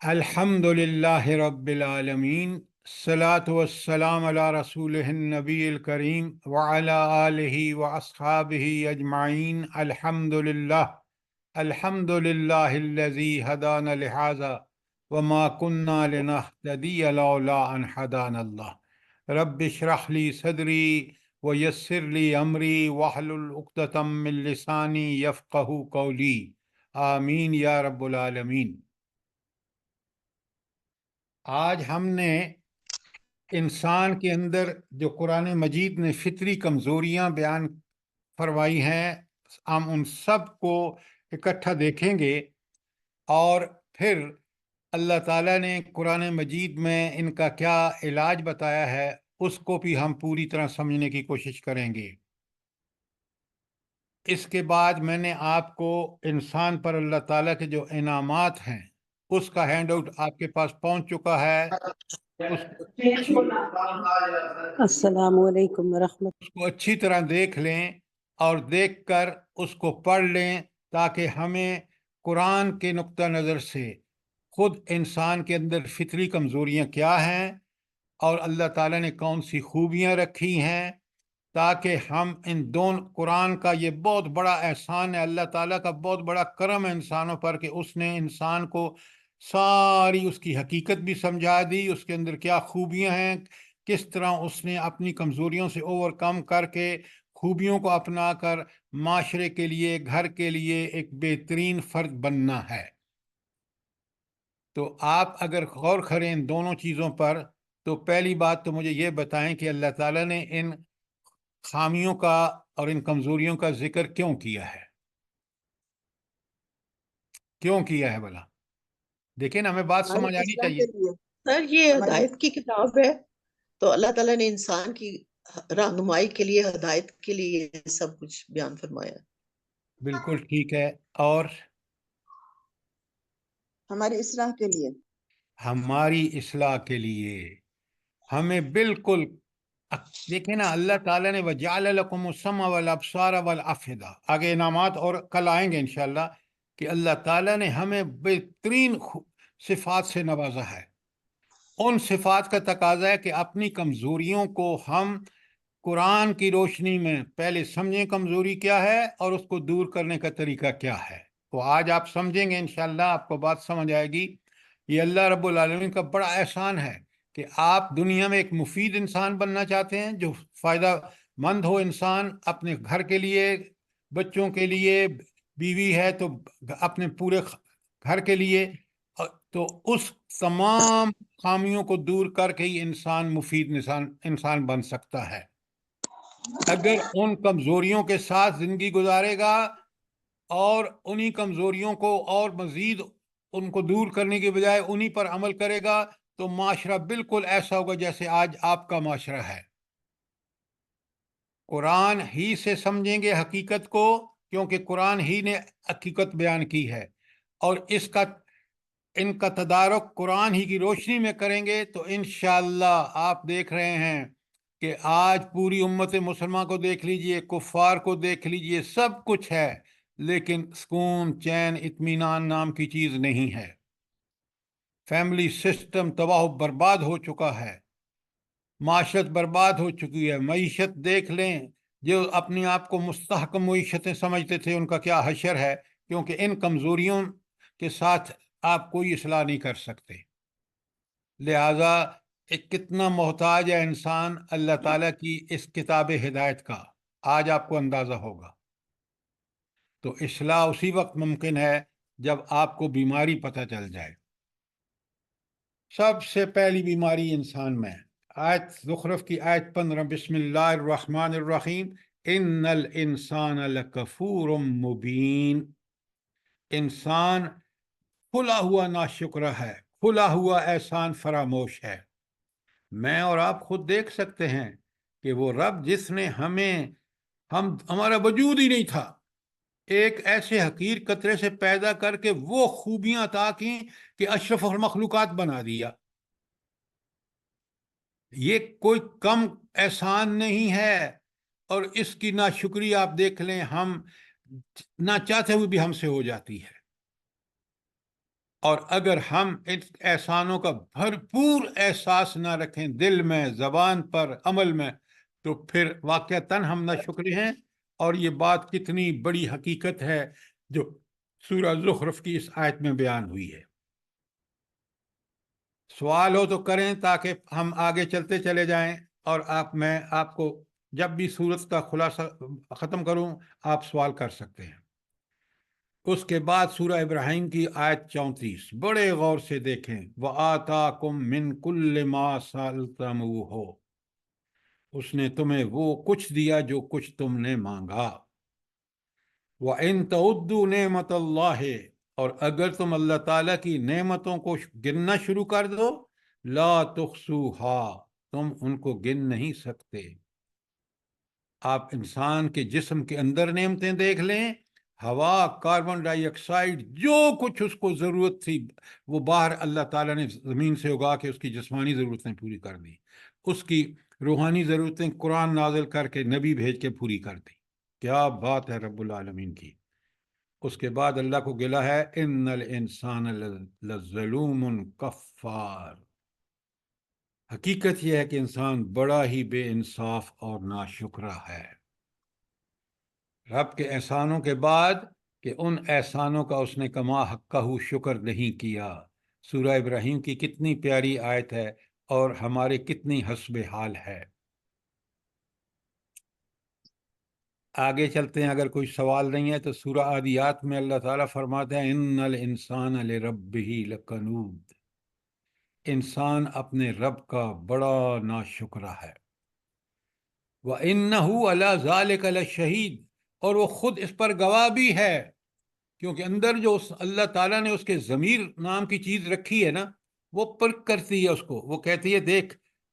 الحمد للہ رب العالمین، الصلاۃ والسلام علی رسولہ النبی الکریم وعلی آلہ واصحابہ اجمعین۔ الحمد للہ الذی ہدانا لہذا وما کنا لنہتدی لولا ان ہدانا اللہ۔ رب اشرح لی صدری ویسر لی امری واحلل عقدۃ من لسانی یفقہوا قولی، آمین یا رب العالمین۔ آج ہم نے انسان کے اندر جو قرآن مجید نے فطری کمزوریاں بیان فرمائی ہیں، ہم ان سب کو اکٹھا دیکھیں گے، اور پھر اللہ تعالیٰ نے قرآن مجید میں ان کا کیا علاج بتایا ہے اس کو بھی ہم پوری طرح سمجھنے کی کوشش کریں گے۔ اس کے بعد میں نے آپ کو انسان پر اللہ تعالیٰ کے جو انعامات ہیں اس کا ہینڈ آؤٹ آپ کے پاس پہنچ چکا ہے۔ اس السلام علیکم ورحمۃ اس کو اچھی طرح دیکھ لیں اور دیکھ کر اس کو پڑھ لیں، تاکہ ہمیں قرآن کے نقطہ نظر سے خود انسان کے اندر فطری کمزوریاں کیا ہیں اور اللہ تعالیٰ نے کون سی خوبیاں رکھی ہیں، تاکہ ہم ان دونوں قرآن کا یہ بہت بڑا احسان ہے، اللہ تعالیٰ کا بہت بڑا کرم ہے انسانوں پر کہ اس نے انسان کو ساری اس کی حقیقت بھی سمجھا دی، اس کے اندر کیا خوبیاں ہیں، کس طرح اس نے اپنی کمزوریوں سے اوور کم کر کے خوبیوں کو اپنا کر معاشرے کے لیے، گھر کے لیے ایک بہترین فرد بننا ہے۔ تو آپ اگر غور کریں ان دونوں چیزوں پر، تو پہلی بات تو مجھے یہ بتائیں کہ اللہ تعالیٰ نے ان خامیوں کا اور ان کمزوریوں کا ذکر کیوں کیا ہے؟ کیوں کیا ہے بھلا؟ دیکھیں نا، ہمیں بات سمجھ آنی اصلاح چاہیے۔ کے لیے سر، یہ ہدایت کی کتاب ہے، تو اللہ تعالیٰ نے انسان کی رہنمائی کے لیے، ہدایت کے لیے یہ سب کچھ بیان فرمایا۔ بالکل ٹھیک ہے، اور ہماری اصلاح کے لیے، ہماری اصلاح کے لیے ہمیں بالکل دیکھیں نا، اللہ تعالیٰ نے وَجَعَلَ لَكُمُ السَّمْعَ وَالْأَبْصَارَ وَالْأَفْئِدَةَ، آگے انعامات اور کل آئیں گے انشاءاللہ، کہ اللہ تعالیٰ نے ہمیں بہترین صفات سے نوازا ہے۔ ان صفات کا تقاضا ہے کہ اپنی کمزوریوں کو ہم قرآن کی روشنی میں پہلے سمجھیں، کمزوری کیا ہے اور اس کو دور کرنے کا طریقہ کیا ہے۔ تو آج آپ سمجھیں گے انشاءاللہ، آپ کو بات سمجھ آئے گی۔ یہ اللہ رب العالمین کا بڑا احسان ہے کہ آپ دنیا میں ایک مفید انسان بننا چاہتے ہیں، جو فائدہ مند ہو انسان اپنے گھر کے لیے، بچوں کے لیے، بیوی ہے تو اپنے پورے گھر کے لیے، تو اس تمام خامیوں کو دور کر کے ہی انسان مفید انسان بن سکتا ہے۔ اگر ان کمزوریوں کے ساتھ زندگی گزارے گا اور انہی کمزوریوں کو اور مزید ان کو دور کرنے کے بجائے انہی پر عمل کرے گا، تو معاشرہ بالکل ایسا ہوگا جیسے آج آپ کا معاشرہ ہے۔ قرآن ہی سے سمجھیں گے حقیقت کو، کیونکہ قرآن ہی نے حقیقت بیان کی ہے، اور ان کا تدارک قرآن ہی کی روشنی میں کریں گے تو انشاءاللہ آپ دیکھ رہے ہیں کہ آج پوری امت مسلمہ کو دیکھ لیجئے، کفار کو دیکھ لیجئے، سب کچھ ہے، لیکن سکون، چین، اطمینان نام کی چیز نہیں ہے۔ فیملی سسٹم تباہ و برباد ہو چکا ہے، معاشرت برباد ہو چکی ہے۔ معیشت دیکھ لیں، جو اپنی آپ کو مستحکم معیشتیں سمجھتے تھے ان کا کیا حشر ہے، کیونکہ ان کمزوریوں کے ساتھ آپ کوئی اصلاح نہیں کر سکتے۔ لہٰذا ایک کتنا محتاج ہے انسان اللہ تعالیٰ کی اس کتاب ہدایت کا، آج آپ کو اندازہ ہوگا۔ تو اصلاح اسی وقت ممکن ہے جب آپ کو بیماری پتہ چل جائے۔ سب سے پہلی بیماری انسان میں، آیت زخرف کی آیت 15، بسم اللہ الرحمن الرحیم، ان الانسان لکفور مبین۔ انسان کھلا ہوا ناشکرہ ہے، کھلا ہوا احسان فراموش ہے۔ میں اور آپ خود دیکھ سکتے ہیں کہ وہ رب جس نے ہمارا وجود ہی نہیں تھا، ایک ایسے حقیر قطرے سے پیدا کر کے وہ خوبیاں عطا کی کہ اشرف المخلوقات بنا دیا۔ یہ کوئی کم احسان نہیں ہے، اور اس کی ناشکری آپ دیکھ لیں، ہم نہ چاہتے ہوئے بھی ہم سے ہو جاتی ہے۔ اور اگر ہم ان احسانوں کا بھرپور احساس نہ رکھیں دل میں، زبان پر، عمل میں، تو پھر واقعتاً ہم ناشکر ہیں۔ اور یہ بات کتنی بڑی حقیقت ہے جو سورہ زخرف کی اس آیت میں بیان ہوئی ہے۔ سوال ہو تو کریں تاکہ ہم آگے چلتے چلے جائیں، اور میں آپ کو جب بھی سورت کا خلاصہ ختم کروں آپ سوال کر سکتے ہیں۔ اس کے بعد سورہ ابراہیم کی آیت 34 بڑے غور سے دیکھیں۔ وَآتَاكُم مِّن كُلِّ مَا سَأَلْتُمُوهُ، اس نے تمہیں وہ کچھ دیا جو کچھ تم نے مانگا۔ وَإِن تَعُدُّوا نِعْمَتَ اللَّهِ، اور اگر تم اللہ تعالیٰ کی نعمتوں کو گننا شروع کر دو، لا تحصوها، تم ان کو گن نہیں سکتے۔ آپ انسان کے جسم کے اندر نعمتیں دیکھ لیں، ہوا، کاربن ڈائی آکسائڈ، جو کچھ اس کو ضرورت تھی وہ باہر اللہ تعالیٰ نے زمین سے اگا کے اس کی جسمانی ضرورتیں پوری کر دی، اس کی روحانی ضرورتیں قرآن نازل کر کے نبی بھیج کے پوری کر دی۔ کیا بات ہے رب العالمین کی۔ اس کے بعد اللہ کو گلہ ہے ان الانسان لظلوم کفار، حقیقت یہ ہے کہ انسان بڑا ہی بے انصاف اور ناشکرہ ہے۔ رب کے احسانوں کے بعد کہ ان احسانوں کا اس نے کما حقہ شکر نہیں کیا۔ سورہ ابراہیم کی کتنی پیاری آیت ہے اور ہمارے کتنی حسب حال ہے۔ آگے چلتے ہیں، اگر کوئی سوال نہیں ہے تو سورہ عادیات میں اللہ تعالیٰ فرماتے ہیں ان الانسان لربہ لکنود، انسان اپنے رب کا بڑا ناشکرہ ہے۔ وَإِنَّهُ عَلَى ذَلِكَ لَشَهِيدٌ، اور وہ خود اس پر گواہ بھی ہے، کیونکہ اندر جو اللہ تعالیٰ نے اس کے ضمیر نام کی چیز رکھی ہے نا، وہ پرکھ کرتی ہے اس کو، وہ کہتی ہے دیکھ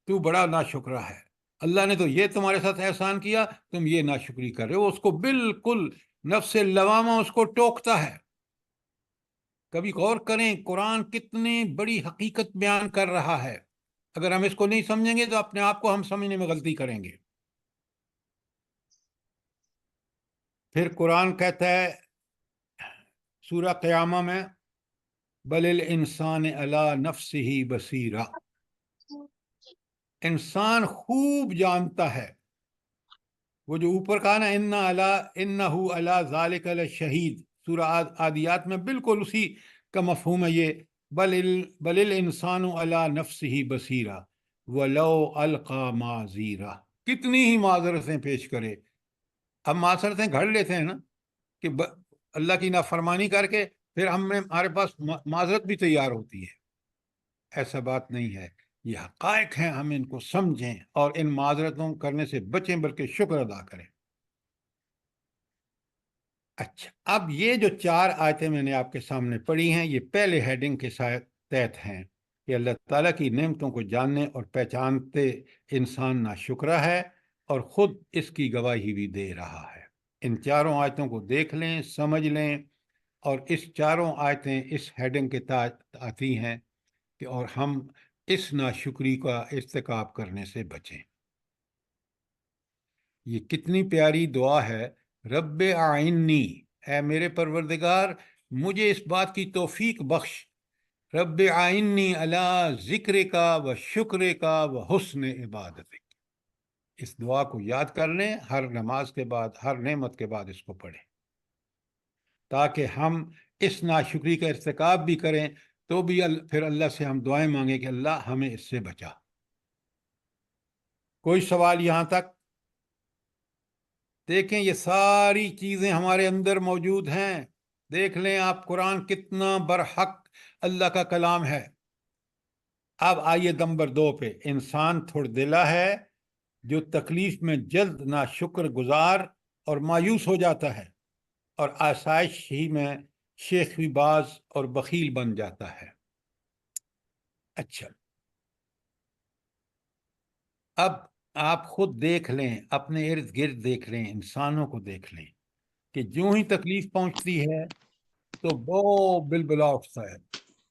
تو بڑا ناشکرہ ہے، اللہ نے تو یہ تمہارے ساتھ احسان کیا، تم یہ ناشکری کر رہے ہو۔ اس کو بالکل نفس لوامہ اس کو ٹوکتا ہے۔ کبھی غور کریں قرآن کتنی بڑی حقیقت بیان کر رہا ہے، اگر ہم اس کو نہیں سمجھیں گے تو اپنے آپ کو ہم سمجھنے میں غلطی کریں گے۔ پھر قرآن کہتا ہے سورہ قیامہ میں بل الانسان علی نفسہ بصیرہ، انسان خوب جانتا ہے، وہ جو اوپر کہا نا انہ علی ذالک لشہید، سورہ عادیات میں بالکل اسی کا مفہوم ہے یہ، بل الانسان علی نفسہ بصیرہ ولو القی معذیرہ، کتنی ہی معذرتیں پیش کرے۔ ہم معذرتیں گھڑ لیتے ہیں نا کہ اللہ کی نافرمانی کر کے پھر ہمارے پاس معذرت بھی تیار ہوتی ہے، ایسا بات نہیں ہے، یہ حقائق ہیں، ہم ان کو سمجھیں اور ان معذرتوں کرنے سے بچیں بلکہ شکر ادا کریں۔ اچھا، اب یہ جو 4 آیتیں میں نے آپ کے سامنے پڑھی ہیں یہ پہلے ہیڈنگ کے تحت ہیں کہ اللہ تعالیٰ کی نعمتوں کو جاننے اور پہچانتے انسان ناشکرہ ہے اور خود اس کی گواہی بھی دے رہا ہے۔ ان 4 آیتوں کو دیکھ لیں، سمجھ لیں، اور اس 4 آیتیں اس ہیڈنگ کے تحت آتی ہیں کہ اور ہم اس ناشکری کا ارتکاب کرنے سے بچیں۔ یہ کتنی پیاری دعا ہے، رب اعنی، اے میرے پروردگار مجھے اس بات کی توفیق بخش، رب اعنی علی ذکر کا و شکر کا و حسن عبادتک۔ اس دعا کو یاد کر لیں، ہر نماز کے بعد، ہر نعمت کے بعد اس کو پڑھیں، تاکہ ہم اس ناشکری کا ارتکاب بھی کریں تو بھی پھر اللہ سے ہم دعائیں مانگیں کہ اللہ ہمیں اس سے بچا۔ کوئی سوال یہاں تک؟ دیکھیں یہ ساری چیزیں ہمارے اندر موجود ہیں، دیکھ لیں آپ قرآن کتنا برحق اللہ کا کلام ہے۔ اب آئیے نمبر 2 پہ، انسان تھوڑ دلا ہے جو تکلیف میں جلد ناشکر گزار اور مایوس ہو جاتا ہے اور آسائش ہی میں شیخی باز اور بخیل بن جاتا ہے۔ اچھا، اب آپ خود دیکھ لیں، اپنے ارد گرد دیکھ لیں، انسانوں کو دیکھ لیں کہ جو ہی تکلیف پہنچتی ہے تو وہ بلبلا اٹھتا ہے،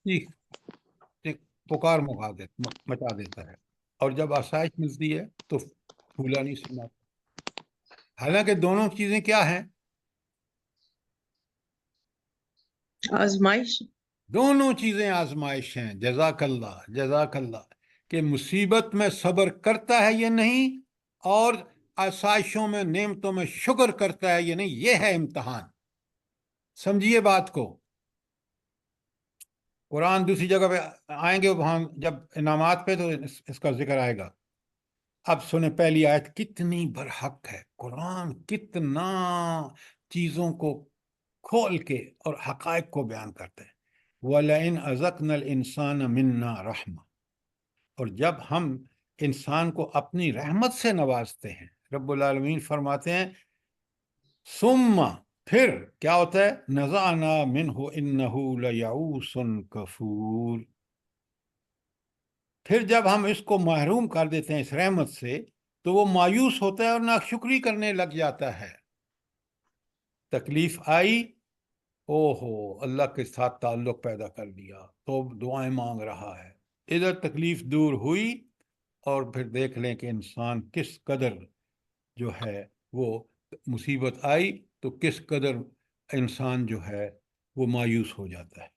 چیخ پکار مچا دیتا ہے، اور جب آسائش ملتی ہے تو پھولا نہیں سماتا۔ حالانکہ دونوں چیزیں کیا ہیں؟ آزمائش۔ دونوں چیزیں آزمائش ہیں. جزاک اللہ، جزاک اللہ. کہ مصیبت میں صبر کرتا ہے یا نہیں، اور آسائشوں میں، نعمتوں میں شکر کرتا ہے یا نہیں، یہ ہے امتحان. سمجھیے بات کو. قرآن دوسری جگہ پہ آئیں گے وہاں جب انعامات پہ، تو اس کا ذکر آئے گا. اب سنیں پہلی آیت کتنی برحق ہے. قرآن کتنا چیزوں کو کھول کے اور حقائق کو بیان کرتے ہیں. وَلَئِنْ أَذَقْنَا الْإِنسَانَ مِنَّا رَحْمَةً، اور جب ہم انسان کو اپنی رحمت سے نوازتے ہیں، رب العالمین فرماتے ہیں ثم، پھر کیا ہوتا ہے، نزعنا منہ انہ لیعوس کفور. پھر جب ہم اس کو محروم کر دیتے ہیں اس رحمت سے، تو وہ مایوس ہوتا ہے اور ناشکری کرنے لگ جاتا ہے. تکلیف آئی، او ہو، اللہ کے ساتھ تعلق پیدا کر لیا، تو دعائیں مانگ رہا ہے. ادھر تکلیف دور ہوئی، اور پھر دیکھ لیں کہ انسان کس قدر جو ہے وہ، مصیبت آئی تو کس قدر انسان جو ہے وہ مایوس ہو جاتا ہے.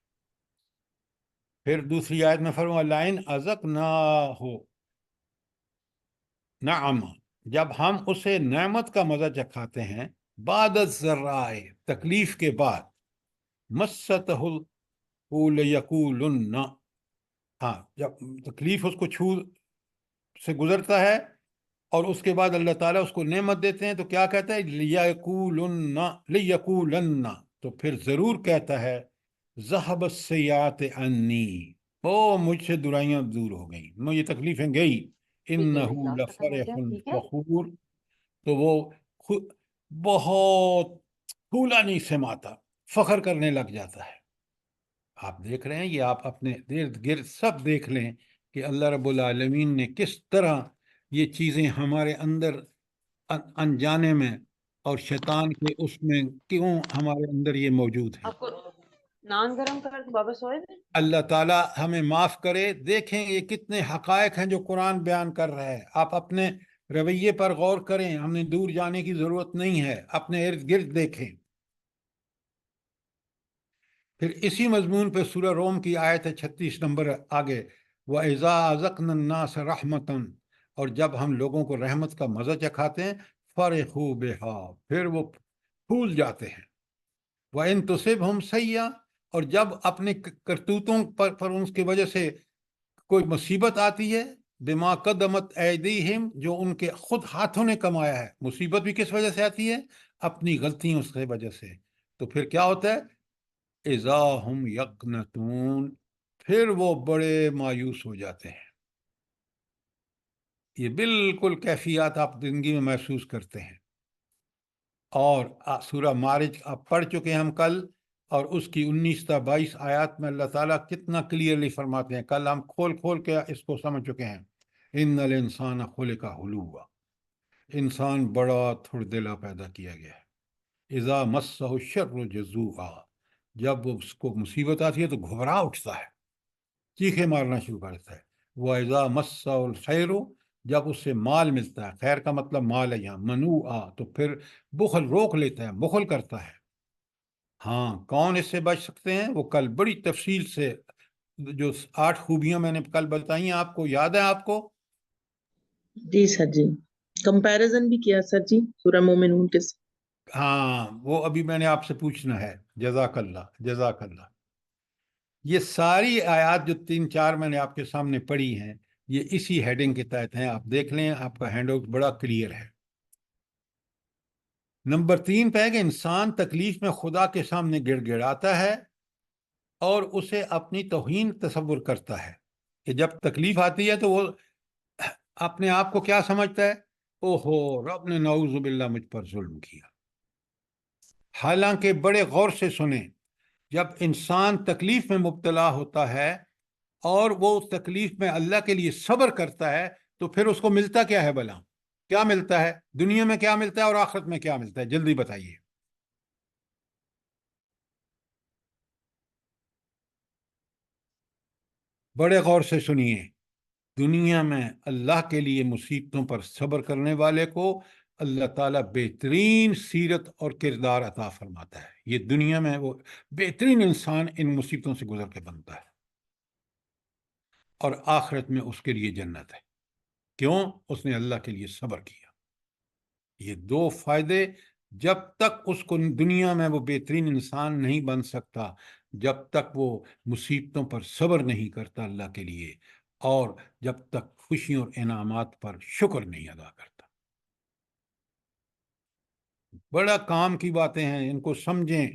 پھر دوسری آیت میں فرمایا لَئِنْ أَذَقْنَاهُ نعم، جب ہم اسے نعمت کا مزہ چکھاتے ہیں، بعد الضراء، تکلیف کے بعد، مَسَّتْهُ لَيَقُولُنَّ، ہاں جب تکلیف اس کو چھو سے گزرتا ہے اور اس کے بعد اللہ تعالیٰ اس کو نعمت دیتے ہیں، تو کیا کہتا ہے، لِيَقُولَنَّ، تو پھر ضرور کہتا ہے ذَهَبَ السَّيِّئَاتُ عَنِّي، مجھ سے برائیاں دور ہو گئیں، مجھے تکلیفیں گئی. إِنَّهُ لَفَرِحٌ فَخُورٌ، تو وہ بہت پھولا نہیں سماتا، فخر کرنے لگ جاتا ہے. آپ دیکھ رہے ہیں، یہ آپ اپنے ارد گرد سب دیکھ لیں کہ اللہ رب العالمین نے کس طرح یہ چیزیں ہمارے اندر انجانے میں، اور شیطان کے اس میں کیوں ہمارے اندر یہ موجود ہیں. آپ کو نان گرم کر کے بابا سوئے تھے؟ اللہ تعالیٰ ہمیں معاف کرے. دیکھیں یہ کتنے حقائق ہیں جو قرآن بیان کر رہا ہے. آپ اپنے رویے پر غور کریں، ہم نے دور جانے کی ضرورت نہیں ہے، اپنے ارد گرد دیکھیں. پھر اسی مضمون پہ سورہ روم کی آیت ہے 36 نمبر آگے، وَإِذَا أَذَقْنَا النَّاسَ رَحْمَةً، اور جب ہم لوگوں کو رحمت کا مزہ چکھاتے ہیں، فَرِحُوا بِهَا، پھر وہ پھول جاتے ہیں. وَإِن تُصِبْهُمْ سَيِّئَةٌ، اور جب اپنے کرتوتوں پر ان کی وجہ سے کوئی مصیبت آتی ہے، بِمَا قَدَّمَتْ أَيْدِيهِمْ، جو ان کے خود ہاتھوں نے کمایا ہے. مصیبت بھی کس وجہ سے آتی ہے؟ اپنی غلطیوں کی وجہ سے. تو پھر کیا ہوتا ہے، اذا ہم یقنطون، پھر وہ بڑے مایوس ہو جاتے ہیں. یہ بالکل کیفیات آپ زندگی میں محسوس کرتے ہیں. اور سورہ معارج آپ پڑھ چکے ہیں ہم کل، اور اس کی 19 تا 22 آیات میں اللہ تعالیٰ کتنا کلیئرلی فرماتے ہیں. کل ہم کھول کھول کے اس کو سمجھ چکے ہیں. ان الانسان خلق ہلوعا، انسان بڑا تھوڑ دلا پیدا کیا گیا ہے. اذا مسہ الشر جزوعا، جب اس کو مصیبت آتی ہے تو گھبرا اٹھتا ہے، چیخے مارنا شروع کرتا ہے. وَإِذَا مَسَّهُ الْخَيْرُ، جب اس سے مال ملتا ہے، خیر کا مطلب مال ہے یہاں، منوعا، تو پھر بخل روک لیتا ہے، بخل کرتا ہے. ہاں، کون اس سے بچ سکتے ہیں؟ وہ کل بڑی تفصیل سے جو 8 خوبیاں میں نے کل بتائی ہیں، آپ کو یاد ہے آپ کو؟ جی سر جی، کمپیریزن بھی کیا سر جی سورہ مومنون کے ساتھ. ہاں، وہ ابھی میں نے آپ سے پوچھنا ہے. جزاک اللہ، جزاک اللہ. یہ ساری آیات جو 3-4 میں نے آپ کے سامنے پڑھی ہیں، یہ اسی ہیڈنگ کے تحت ہیں. آپ دیکھ لیں، آپ کا ہینڈ آؤٹ بڑا کلیئر ہے. نمبر 3 پہ ہے کہ انسان تکلیف میں خدا کے سامنے گڑ گڑاتا ہے اور اسے اپنی توہین تصور کرتا ہے. کہ جب تکلیف آتی ہے تو وہ اپنے آپ کو کیا سمجھتا ہے، اوہو رب نے نعوذ باللہ مجھ پر ظلم کیا. حالانکہ بڑے غور سے سنیں، جب انسان تکلیف میں مبتلا ہوتا ہے اور وہ تکلیف میں اللہ کے لیے صبر کرتا ہے، تو پھر اس کو ملتا کیا ہے بھلا؟ کیا ملتا ہے دنیا میں، کیا ملتا ہے اور آخرت میں کیا ملتا ہے؟ جلدی بتائیے. بڑے غور سے سنیے. دنیا میں اللہ کے لیے مصیبتوں پر صبر کرنے والے کو اللہ تعالیٰ بہترین سیرت اور کردار عطا فرماتا ہے. یہ دنیا میں وہ بہترین انسان ان مصیبتوں سے گزر کے بنتا ہے، اور آخرت میں اس کے لیے جنت ہے۔ کیوں؟ اس نے اللہ کے لیے صبر کیا۔ یہ دو فائدے، جب تک اس کو دنیا میں وہ بہترین انسان نہیں بن سکتا جب تک وہ مصیبتوں پر صبر نہیں کرتا اللہ کے لیے، اور جب تک خوشیوں اور انعامات پر شکر نہیں ادا کرتا۔ بڑا کام کی باتیں ہیں، ان کو سمجھیں۔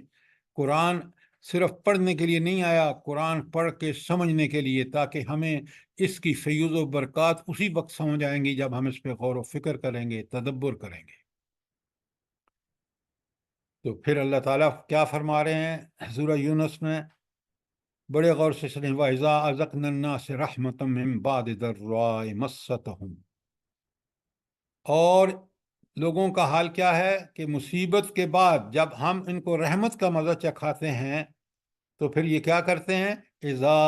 قرآن صرف پڑھنے کے لیے نہیں آیا، قرآن پڑھ کے سمجھنے کے لیے، تاکہ ہمیں اس کی فیوز و برکات اسی وقت سمجھ آئیں گی جب ہم اس پہ غور و فکر کریں گے، تدبر کریں گے۔ تو پھر اللہ تعالیٰ کیا فرما رہے ہیں سورہ یونس میں؟ بڑے غور سے سنیں۔ وَإِذَا أَذَقْنَا النَّاسَ رَحْمَةً مِّن بَعْدِ ضَرَّاءٍ مَسَّتْهُمْ، اور لوگوں کا حال کیا ہے کہ مصیبت کے بعد جب ہم ان کو رحمت کا مزہ چکھاتے ہیں تو پھر یہ کیا کرتے ہیں؟ اذا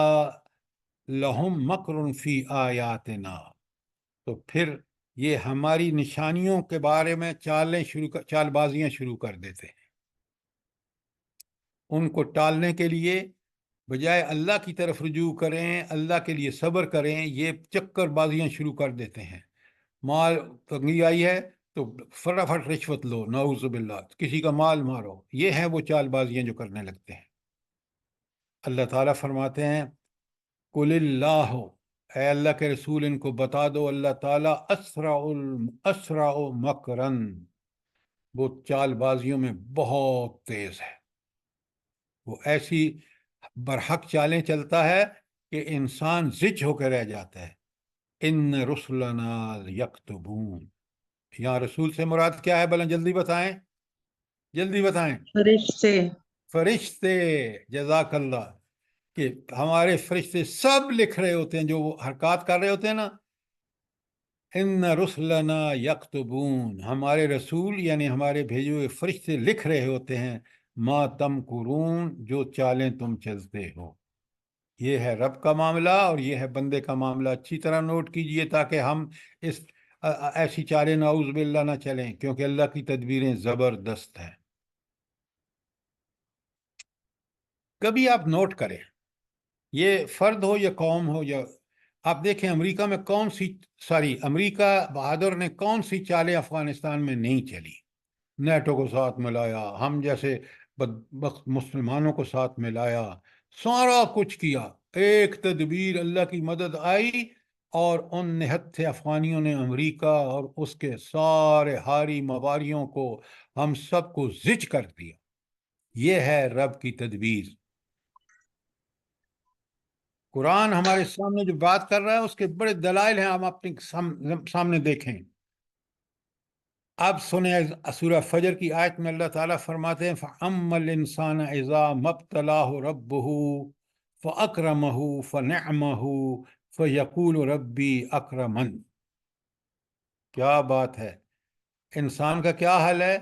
لہم مکر فی آیاتنا، تو پھر یہ ہماری نشانیوں کے بارے میں چال بازیاں شروع کر دیتے ہیں۔ ان کو ٹالنے کے لیے بجائے اللہ کی طرف رجوع کریں، اللہ کے لیے صبر کریں، یہ چکر بازیاں شروع کر دیتے ہیں۔ مال تنگی آئی ہے تو فٹافٹ رشوت لو، نعوذ باللہ، کسی کا مال مارو، یہ ہیں وہ چال بازیاں جو کرنے لگتے ہیں۔ اللہ تعالیٰ فرماتے ہیں قل اللہ، اے اللہ کے رسول ان کو بتا دو، اللہ تعالیٰ اسرع مکرن، وہ چال بازیوں میں بہت تیز ہے، وہ ایسی برحق چالیں چلتا ہے کہ انسان زچ ہو کے رہ جاتا ہے۔ ان رسلنا یکتبون، یہاں رسول سے مراد کیا ہے؟ بلند جلدی بتائیں، جلدی بتائیں۔ فرشتے، فرشتے، جزاک اللہ، کہ ہمارے فرشتے سب لکھ رہے ہوتے ہیں جو وہ حرکات کر رہے ہوتے ہیں نا۔ ان رسلنا یکتبون، ہمارے رسول یعنی ہمارے بھیجے ہوئے فرشتے لکھ رہے ہوتے ہیں ما تمکرون، جو چالیں تم چلتے ہو۔ یہ ہے رب کا معاملہ اور یہ ہے بندے کا معاملہ، اچھی طرح نوٹ کیجئے تاکہ ہم اس ایسی چالیں نعوذ باللہ نہ چلیں، کیونکہ اللہ کی تدبیریں زبردست ہیں۔ کبھی آپ نوٹ کریں، یہ فرد ہو یا قوم ہو، یا آپ دیکھیں امریکہ میں امریکہ بہادر نے کون سی چالیں افغانستان میں نہیں چلی؟ نیٹو کو ساتھ ملایا، ہم جیسے بدبخت مسلمانوں کو ساتھ ملایا، سارا کچھ کیا، ایک تدبیر اللہ کی مدد آئی اور ان نہتھے افغانیوں نے امریکہ اور اس کے سارے ہاری مواریوں کو، ہم سب کو زچ کر دیا۔ یہ ہے رب کی تدبیر۔ قرآن ہمارے سامنے جو بات کر رہا ہے اس کے بڑے دلائل ہیں، ہم اپنے سامنے دیکھیں۔ اب سنیں سورہ فجر کی آیت میں اللہ تعالیٰ فرماتے ہیں فَأَمَّا الْإِنسَانَ إِذَا مَا ابْتَلَاهُ رَبُّهُ فَأَكْرَمَهُ فَنِعْمَهُ فَيَقُولُ رَبِّي أَكْرَمَنِ۔ کیا بات ہے! انسان کا کیا حال ہے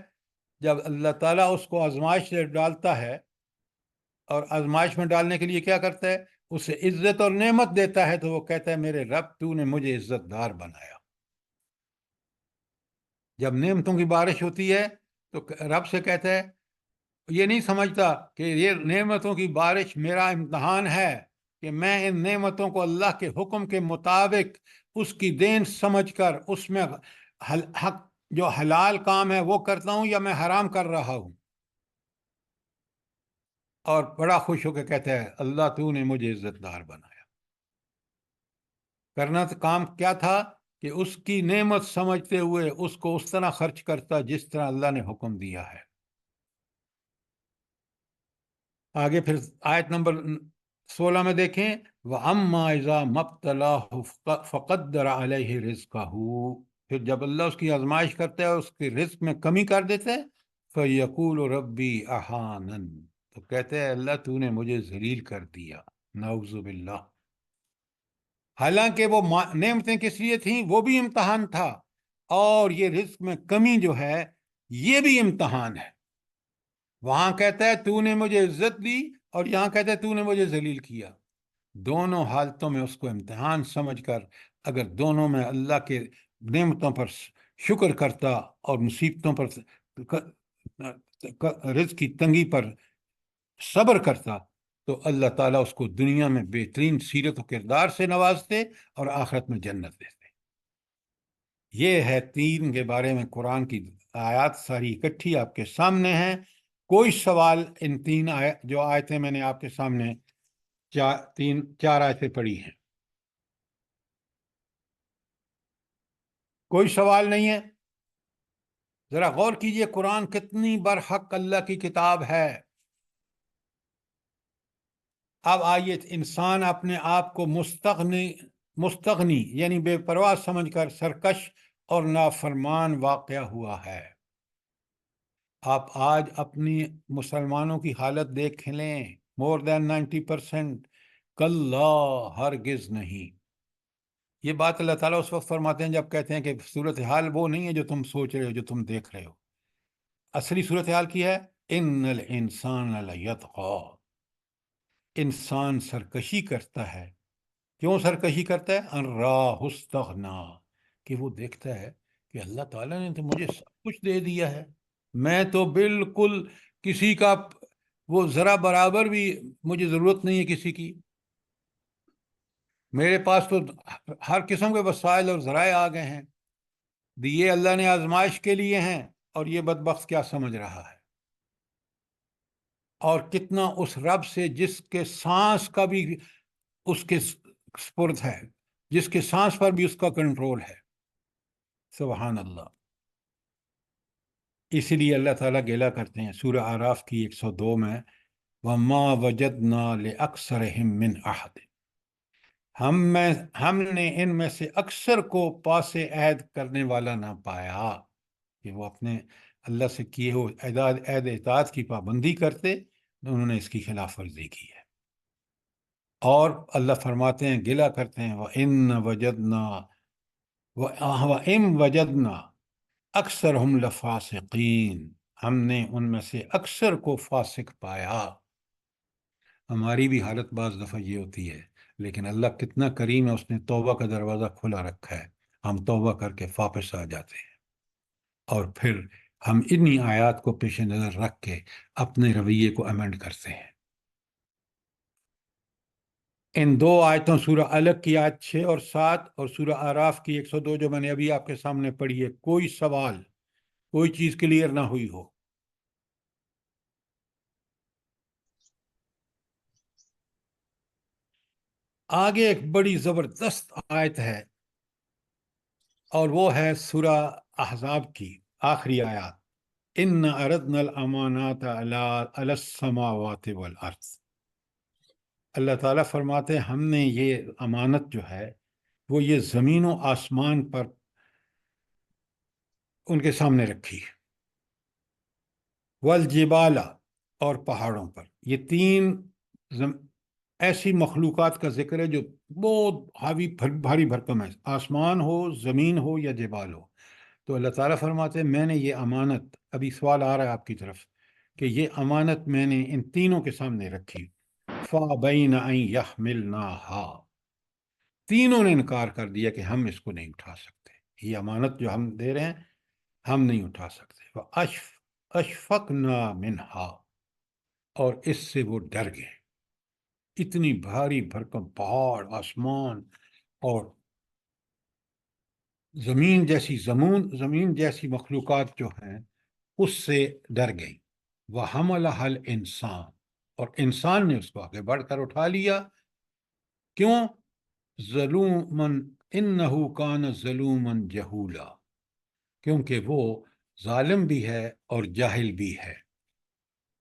جب اللہ تعالیٰ اس کو آزمائش سے ڈالتا ہے، اور آزمائش میں ڈالنے کے لیے کیا کرتا ہے؟ اسے عزت اور نعمت دیتا ہے، تو وہ کہتا ہے میرے رب تو نے مجھے عزت دار بنایا۔ جب نعمتوں کی بارش ہوتی ہے تو رب سے کہتا ہے، یہ نہیں سمجھتا کہ یہ نعمتوں کی بارش میرا امتحان ہے، کہ میں ان نعمتوں کو اللہ کے حکم کے مطابق اس کی دین سمجھ کر اس میں حق جو حلال کام ہے وہ کرتا ہوں یا میں حرام کر رہا ہوں۔ اور بڑا خوش ہو کے کہتا ہے اللہ تو نے مجھے عزت دار بنایا۔ کرنا تو کام کیا تھا کہ اس کی نعمت سمجھتے ہوئے اس کو اس طرح خرچ کرتا جس طرح اللہ نے حکم دیا ہے۔ آگے پھر آیت نمبر 16 میں دیکھیں وَأَمَّا إِذَا مَا ابْتَلَاهُ فَقَدَّرَ عَلَيْهِ رِزْقَهُ، پھر جب اللہ اس کی آزمائش کرتا ہے، اس کے رزق میں کمی کر دیتا ہے، فَيَقُولُ رَبِّي أَهَانَنِ، تو کہتے ہیں اللہ تو نے مجھے ذلیل کر دیا، نعوذ باللہ۔ حالانکہ وہ نعمتیں کس لیے تھیں؟ وہ بھی امتحان تھا، اور یہ رزق میں کمی جو ہے یہ بھی امتحان ہے۔ وہاں کہتا ہے تو نے مجھے عزت دی، اور یہاں کہتا ہے تو نے مجھے ذلیل کیا۔ دونوں حالتوں میں اس کو امتحان سمجھ کر اگر دونوں میں اللہ کے نعمتوں پر شکر کرتا اور مصیبتوں پر رزق کی تنگی پر صبر کرتا تو اللہ تعالیٰ اس کو دنیا میں بہترین سیرت و کردار سے نوازتے اور آخرت میں جنت دیتے۔ یہ ہے تین کے بارے میں قرآن کی آیات ساری اکٹھی آپ کے سامنے ہیں۔ کوئی سوال ان تین جو آیتیں میں نے آپ کے سامنے چار آیتیں پڑھی ہیں، کوئی سوال نہیں ہے؟ ذرا غور کیجئے قرآن کتنی برحق اللہ کی کتاب ہے۔ اب آئیے انسان اپنے آپ کو مستغنی یعنی بے پرواہ سمجھ کر سرکش اور نافرمان واقع ہوا ہے۔ آپ آج اپنی مسلمانوں کی حالت دیکھ لیں، مور دین 90%، کلا ہرگز نہیں۔ یہ بات اللہ تعالیٰ اس وقت فرماتے ہیں جب کہتے ہیں کہ صورتحال وہ نہیں ہے جو تم سوچ رہے ہو، جو تم دیکھ رہے ہو۔ اصلی صورتحال کی ہے، ان الانسان لیطغی، انسان سرکشی کرتا ہے۔ کیوں سرکشی کرتا ہے؟ ان راہ استغنا، کہ وہ دیکھتا ہے کہ اللہ تعالیٰ نے تو مجھے سب کچھ دے دیا ہے، میں تو بالکل کسی کا وہ ذرا برابر بھی مجھے ضرورت نہیں ہے کسی کی، میرے پاس تو ہر قسم کے وسائل اور ذرائع آ گئے ہیں، دیے اللہ نے آزمائش کے لیے ہیں، اور یہ بدبخت کیا سمجھ رہا ہے؟ اور کتنا اس رب سے جس کے سانس کا بھی اس کے سپرد ہے، جس کے سانس پر بھی اس کا کنٹرول ہے، سبحان اللہ۔ اسی لیے اللہ تعالیٰ گیلا کرتے ہیں سورہ اعراف کی 102 میں، وَمَا وَجَدْنَا لِأَكْثَرِهِم مِّنْ أَحَدٍ، ہم نے ان میں سے اکثر کو پاس عہد کرنے والا نہ پایا، کہ وہ اپنے اللہ سے کیے ہوئے عہد اطاعت کی پابندی کرتے، انہوں نے اس کی خلاف ورزی کی ہے۔ اور اللہ فرماتے ہیں، گلا کرتے ہیں، وَإِن وَجَدْنَا أَكْثَرَهُمْ لَفَاسِقِينَ، ہم نے ان میں سے اکثر کو فاسق پایا۔ ہماری بھی حالت بعض دفعہ یہ ہوتی ہے، لیکن اللہ کتنا کریم ہے، اس نے توبہ کا دروازہ کھلا رکھا ہے، ہم توبہ کر کے واپس آ جاتے ہیں، اور پھر ہم انہی آیات کو پیش نظر رکھ کے اپنے رویے کو امینڈ کرتے ہیں۔ ان دو آیتوں، سورہ علق کی آیت 6 اور 7 اور سورہ اعراف کی 102 جو میں نے ابھی آپ کے سامنے پڑھی ہے، کوئی سوال، کوئی چیز کلیئر نہ ہوئی ہو؟ آگے ایک بڑی زبردست آیت ہے، اور وہ ہے سورہ احزاب کی آخری آیات، ان اردنا الامانات علی السماوات والارض۔ اللہ تعالیٰ فرماتے ہیں ہم نے یہ امانت جو ہے وہ یہ زمین و آسمان پر ان کے سامنے رکھی، والجبال، اور پہاڑوں پر۔ یہ تین ایسی مخلوقات کا ذکر ہے جو بہت بھاری بھرکم ہے، آسمان ہو، زمین ہو یا جبال ہو۔ تو اللہ تعالیٰ فرماتے ہیں میں نے یہ امانت، ابھی سوال آ رہا ہے آپ کی طرف کہ یہ امانت میں نے ان تینوں کے سامنے رکھی، فَأَبَيْنَ أَن يَحْمِلْنَاهَا، تینوں نے انکار کر دیا کہ ہم اس کو نہیں اٹھا سکتے، یہ امانت جو ہم دے رہے ہیں ہم نہیں اٹھا سکتے۔ وَأَشْفَقْنَا مِنْهَا، اور اس سے وہ ڈر گئے۔ اتنی بھاری بھرکم پہاڑ، آسمان اور زمین جیسی مخلوقات جو ہیں اس سے ڈر گئی۔ وَحَمَلَهَا الْإِنسَانُ، اور انسان نے اس کو آگے بڑھ کر اٹھا لیا۔ کیوں؟ ظلوماً إِنَّهُ كَانَ ظَلُومًا جَهُولًا، کیونکہ وہ ظالم بھی ہے اور جاہل بھی ہے۔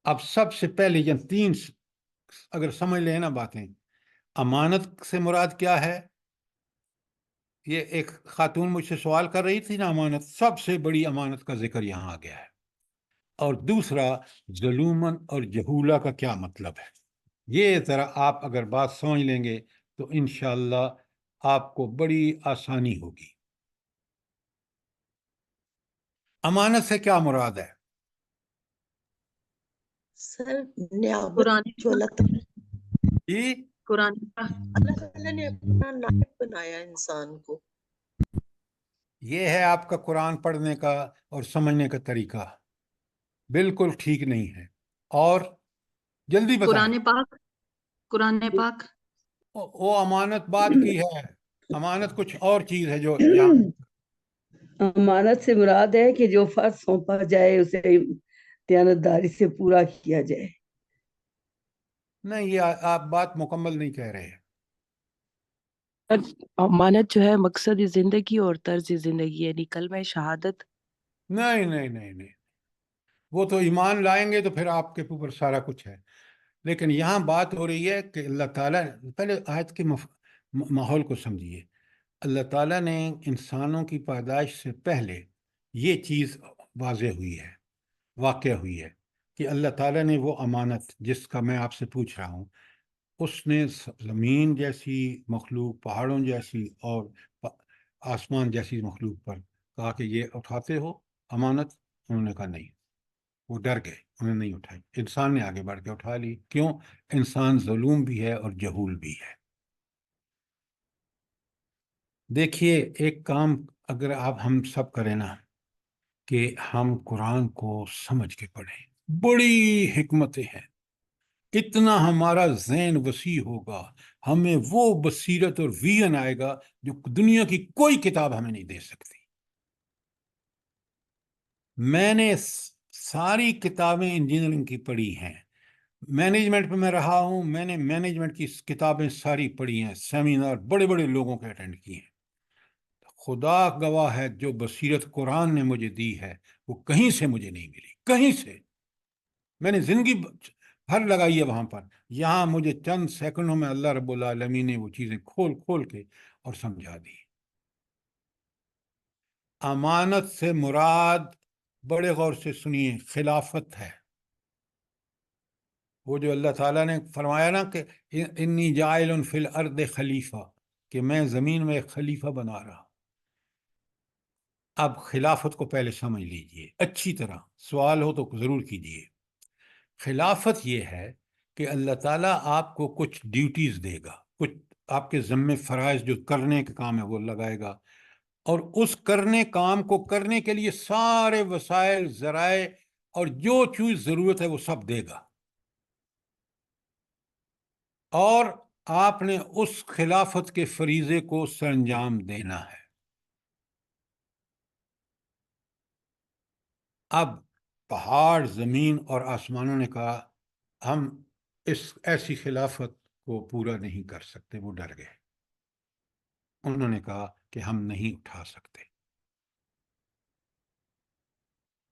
اب سب سے پہلے یہ تین اگر سمجھ لیں نا باتیں، امانت سے مراد کیا ہے؟ یہ ایک خاتون مجھ سے سوال کر رہی تھی نا، امانت، سب سے بڑی امانت کا ذکر یہاں آ گیا ہے۔ اور دوسرا ظلومن اور جہولہ کا کیا مطلب ہے، یہ ذرا آپ اگر بات سمجھ لیں گے تو انشاءاللہ آپ کو بڑی آسانی ہوگی۔ امانت سے کیا مراد ہے؟ سر نیابت قرآن جو اللہ جی، قرآن تعالیٰ نے اپنا نائب بنایا انسان کو۔ یہ ہے آپ کا قرآن پڑھنے کا اور سمجھنے کا طریقہ۔ بالکل ٹھیک نہیں ہے. اور جلدی بتائیں. قرآن پاک وہ امانت بات کی ہے، امانت کچھ اور چیز ہے جو یہاں امانت سے مراد ہے کہ جو فرض سونپا جائے اسے دیانتداری سے پورا کیا جائے. نہیں، یہ آپ بات مکمل نہیں کہہ رہے. امانت جو ہے مقصد زندگی اور طرز زندگی، یعنی کلمہ شہادت. نہیں نہیں نہیں نہیں، وہ تو ایمان لائیں گے تو پھر آپ کے اوپر سارا کچھ ہے. لیکن یہاں بات ہو رہی ہے کہ اللہ تعالیٰ، پہلے آیت کے ماحول کو سمجھیے. اللہ تعالیٰ نے انسانوں کی پیدائش سے پہلے یہ چیز واضح ہوئی ہے، واقع ہوئی ہے کہ اللہ تعالیٰ نے وہ امانت جس کا میں آپ سے پوچھ رہا ہوں، اس نے زمین جیسی مخلوق، پہاڑوں جیسی اور آسمان جیسی مخلوق پر کہا کہ یہ اٹھاتے ہو امانت. انہوں نے کہا نہیں، وہ ڈر گئے، انہوں نے نہیں اٹھائی. انسان نے آگے بڑھ کے اٹھا لی. کیوں؟ انسان ظلوم بھی ہے اور جہول بھی ہے. دیکھیے، ایک کام اگر آپ ہم سب کریں نا کہ ہم قرآن کو سمجھ کے پڑھیں، بڑی حکمتیں ہیں، اتنا ہمارا ذہن وسیع ہوگا، ہمیں وہ بصیرت اور ویژن آئے گا جو دنیا کی کوئی کتاب ہمیں نہیں دے سکتی. میں نے ساری کتابیں انجینئرنگ کی پڑھی ہیں، مینجمنٹ پہ میں رہا ہوں، میں نے مینجمنٹ کی کتابیں ساری پڑھی ہیں، سیمینار بڑے بڑے لوگوں کے اٹینڈ کیے ہیں. خدا گواہ ہے، جو بصیرت قرآن نے مجھے دی ہے وہ کہیں سے مجھے نہیں ملی، کہیں سے. میں نے زندگی بھر لگائی ہے وہاں پر. یہاں مجھے چند سیکنڈوں میں اللہ رب العالمین نے وہ چیزیں کھول کھول کے اور سمجھا دی. امانت سے مراد، بڑے غور سے سنیے، خلافت ہے. وہ جو اللہ تعالیٰ نے فرمایا نا کہ انی جاعل فی الارض خلیفہ، کہ میں زمین میں ایک خلیفہ بنا رہا. اب خلافت کو پہلے سمجھ لیجئے اچھی طرح، سوال ہو تو ضرور کیجئے. خلافت یہ ہے کہ اللہ تعالیٰ آپ کو کچھ ڈیوٹیز دے گا، کچھ آپ کے ذمے فرائض جو کرنے کے کام ہے وہ لگائے گا، اور اس کرنے کام کو کرنے کے لیے سارے وسائل، ذرائع اور جو چیز ضرورت ہے وہ سب دے گا. اور آپ نے اس خلافت کے فریضے کو سر انجام دینا ہے. اب پہاڑ، زمین اور آسمانوں نے کہا ہم اس ایسی خلافت کو پورا نہیں کر سکتے، وہ ڈر گئے. انہوں نے کہا کہ ہم نہیں اٹھا سکتے.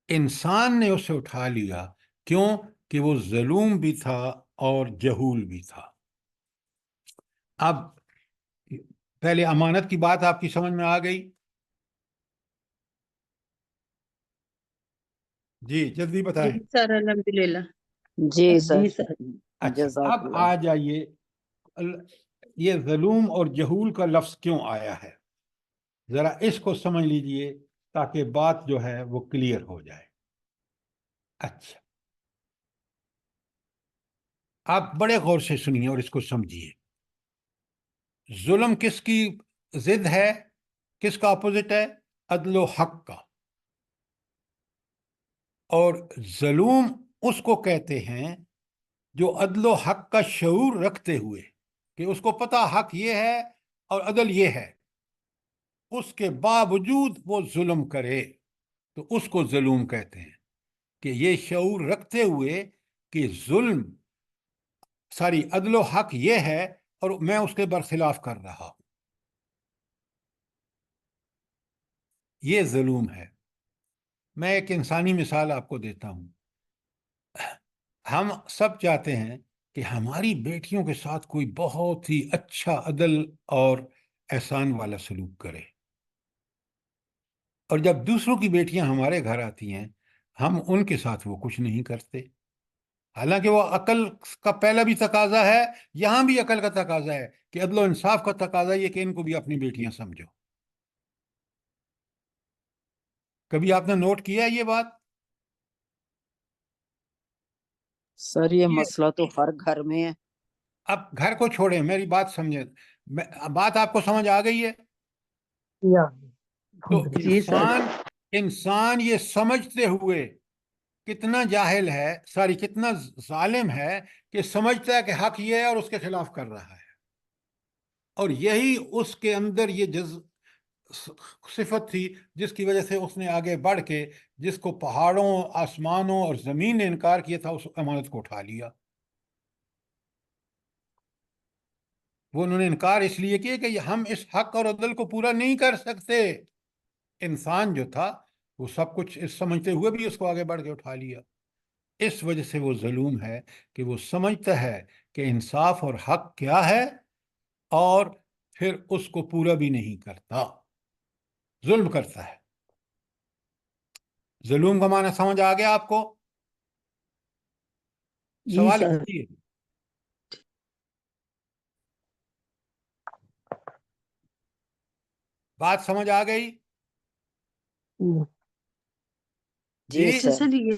انسان نے اسے اٹھا لیا، کیوں کہ وہ ظلوم بھی تھا اور جہول بھی تھا. اب پہلے امانت کی بات آپ کی سمجھ میں آ گئی؟ جی جلدی بتائیں. جی سر، الحمدللہ. جی سر، جی سر. اچھا، جزاک اب اللہ. آ جائیے، یہ ظلم اور جہول کا لفظ کیوں آیا ہے، ذرا اس کو سمجھ لیجئے تاکہ بات جو ہے وہ کلیئر ہو جائے. اچھا، آپ بڑے غور سے سنیے اور اس کو سمجھیے. ظلم کس کی ضد ہے، کس کا اپوزٹ ہے؟ عدل و حق کا. اور ظلم اس کو کہتے ہیں جو عدل و حق کا شعور رکھتے ہوئے، کہ اس کو پتہ حق یہ ہے اور عدل یہ ہے، اس کے باوجود وہ ظلم کرے تو اس کو ظلم کہتے ہیں. کہ یہ شعور رکھتے ہوئے کہ ظلم، ساری عدل و حق یہ ہے اور میں اس کے برخلاف کر رہا ہوں، یہ ظلم ہے. میں ایک انسانی مثال آپ کو دیتا ہوں. ہم سب چاہتے ہیں کہ ہماری بیٹیوں کے ساتھ کوئی بہت ہی اچھا عدل اور احسان والا سلوک کرے، اور جب دوسروں کی بیٹیاں ہمارے گھر آتی ہیں ہم ان کے ساتھ وہ کچھ نہیں کرتے. حالانکہ وہ عقل کا پہلا بھی تقاضا ہے، یہاں بھی عقل کا تقاضا ہے کہ عدل و انصاف کا تقاضا یہ کہ ان کو بھی اپنی بیٹیاں سمجھو. کبھی آپ نے نوٹ کیا ہے یہ بات؟ سر یہ مسئلہ تو ہر گھر میں ہے. اب گھر کو چھوڑیں، میری بات سمجھیں. بات آپ کو سمجھ آ گئی ہے؟ تو جی سر. انسان یہ سمجھتے ہوئے کتنا جاہل ہے، ساری کتنا ظالم ہے کہ سمجھتا ہے کہ حق یہ ہے اور اس کے خلاف کر رہا ہے، اور یہی اس کے اندر یہ صفت تھی جس کی وجہ سے اس نے آگے بڑھ کے جس کو پہاڑوں، آسمانوں اور زمین نے انکار کیا تھا، اس امانت کو اٹھا لیا۔ وہ انہوں نے انکار اس لیے کیا کہ ہم اس حق اور عدل کو پورا نہیں کر سکتے۔ انسان جو تھا وہ سب کچھ اس سمجھتے ہوئے بھی اس کو آگے بڑھ کے اٹھا لیا۔ اس وجہ سے وہ ظلوم ہے کہ وہ سمجھتا ہے کہ انصاف اور حق کیا ہے اور پھر اس کو پورا بھی نہیں کرتا، ظلم کرتا ہے۔ ظلم کا معنی سمجھ آ گیا آپ کو؟ جی سوال سر۔ کیجیے۔ بات سمجھ آ گئی؟ جی جی سر۔ سر یہ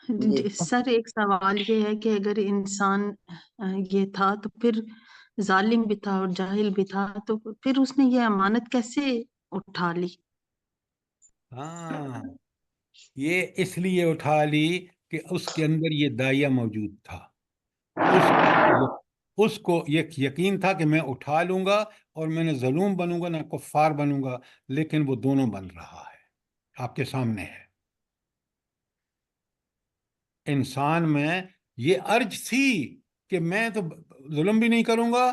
جی سر ایک سوال یہ ہے کہ اگر انسان یہ تھا تو پھر ظالم بھی تھا اور جاہل بھی تھا، تو پھر اس نے یہ امانت کیسے اٹھا لی؟ ہاں، یہ اس لیے اٹھا لی کہ اس کے اندر یہ داعیہ موجود تھا۔ اس کو یہ یقین تھا کہ میں اٹھا لوں گا اور میں نہ ظلوم بنوں گا نہ کفار بنوں گا، لیکن وہ دونوں بن رہا ہے، آپ کے سامنے ہے۔ انسان میں یہ ارج تھی کہ میں تو ظلم بھی نہیں کروں گا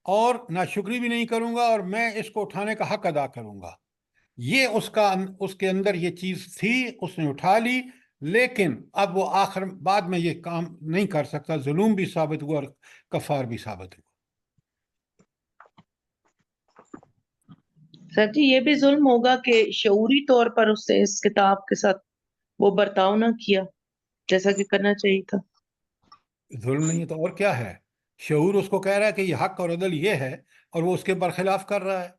اور ناشکری بھی نہیں کروں گا، اور میں اس کو اٹھانے کا حق ادا کروں گا۔ یہ اس کے اندر یہ چیز تھی، اس نے اٹھا لی، لیکن اب وہ آخر بعد میں یہ کام نہیں کر سکتا، ظلم بھی ثابت ہوا اور کفار بھی ثابت ہوا۔ سر جی یہ بھی ظلم ہوگا کہ شعوری طور پر اس نے اس کتاب کے ساتھ وہ برتاؤ نہ کیا جیسا کہ کرنا چاہیے تھا۔ ظلم نہیں ہے تو اور کیا ہے؟ شعور اس کو کہہ رہا ہے کہ یہ حق اور عدل یہ ہے، اور وہ اس کے برخلاف کر رہا ہے،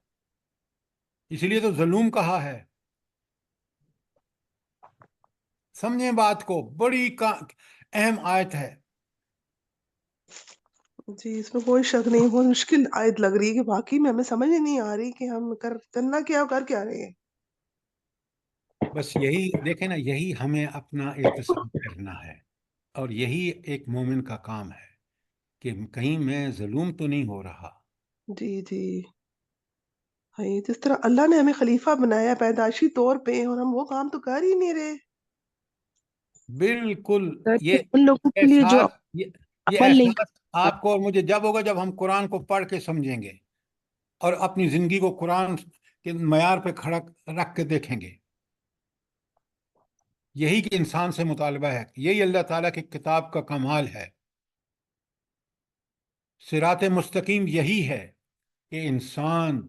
اس لیے تو ظلم کہا ہے۔ سمجھیں بات کو، بڑی اہم آیت ہے۔ جی اس میں کوئی شک نہیں، بہت مشکل آیت لگ رہی ہے کہ واقعی میں ہمیں سمجھ ہی نہیں آ رہی کہ ہم کرنا کیا کر کیا رہے ہیں۔ بس یہی دیکھیں نا، یہی ہمیں اپنا احتساب کرنا ہے، اور یہی ایک مومن کا کام ہے کہ کہیں میں ظلم تو نہیں ہو رہا۔ جی جی ہاں، جس طرح اللہ نے ہمیں خلیفہ بنایا پیدائشی طور پہ، اور ہم وہ کام تو کر ہی نہیں رہے۔ بالکل، سر یہ ان لوگوں کے لیے جو احساس یہ عمل نہیں احساس آپ کو اور مجھے جب ہوگا جب ہم قرآن کو پڑھ کے سمجھیں گے اور اپنی زندگی کو قرآن کے معیار پہ کھڑا رکھ کے دیکھیں گے۔ یہی کہ انسان سے مطالبہ ہے، یہی اللہ تعالیٰ کی کتاب کا کمال ہے۔ صراط مستقیم یہی ہے کہ انسان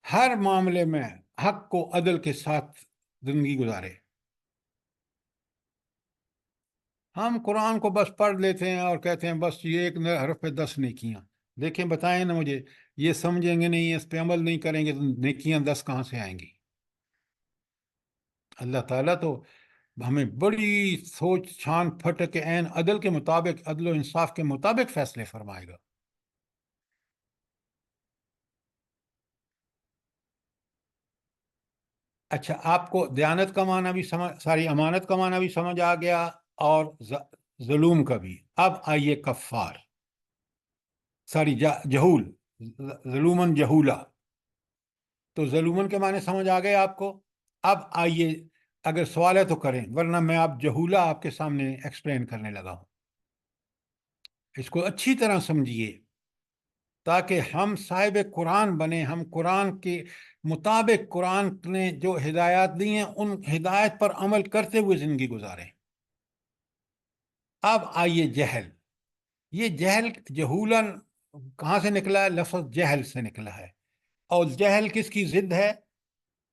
ہر معاملے میں حق کو عدل کے ساتھ زندگی گزارے۔ ہم قرآن کو بس پڑھ لیتے ہیں اور کہتے ہیں بس یہ ایک حرف پہ 10 نیکیاں۔ دیکھیں بتائیں نا مجھے، یہ سمجھیں گے نہیں، اس پہ عمل نہیں کریں گے تو نیکیاں 10 کہاں سے آئیں گی؟ اللہ تعالیٰ تو ہمیں بڑی سوچ چھان پھٹک کے عین عدل کے مطابق، عدل و انصاف کے مطابق فیصلے فرمائے گا۔ اچھا، آپ کو دیانت کا معنی بھی ساری امانت کا معنی بھی سمجھ آ گیا، اور ظلم کا بھی۔ اب آئیے کفار، ساری جہول، ظلومن جہولا، تو ظلومن کے معنی سمجھ آ گئے آپ کو؟ اب آئیے، اگر سوال ہے تو کریں، ورنہ میں آپ جہولا آپ کے سامنے ایکسپلین کرنے لگا ہوں۔ اس کو اچھی طرح سمجھیے تاکہ ہم صاحب قرآن بنیں، ہم قرآن کے مطابق، قرآن نے جو ہدایات دی ہیں ان ہدایت پر عمل کرتے ہوئے زندگی گزاریں۔ اب آئیے جہل۔ یہ جہل، جہولن کہاں سے نکلا ہے؟ لفظ جہل سے نکلا ہے، اور جہل کس کی ضد ہے؟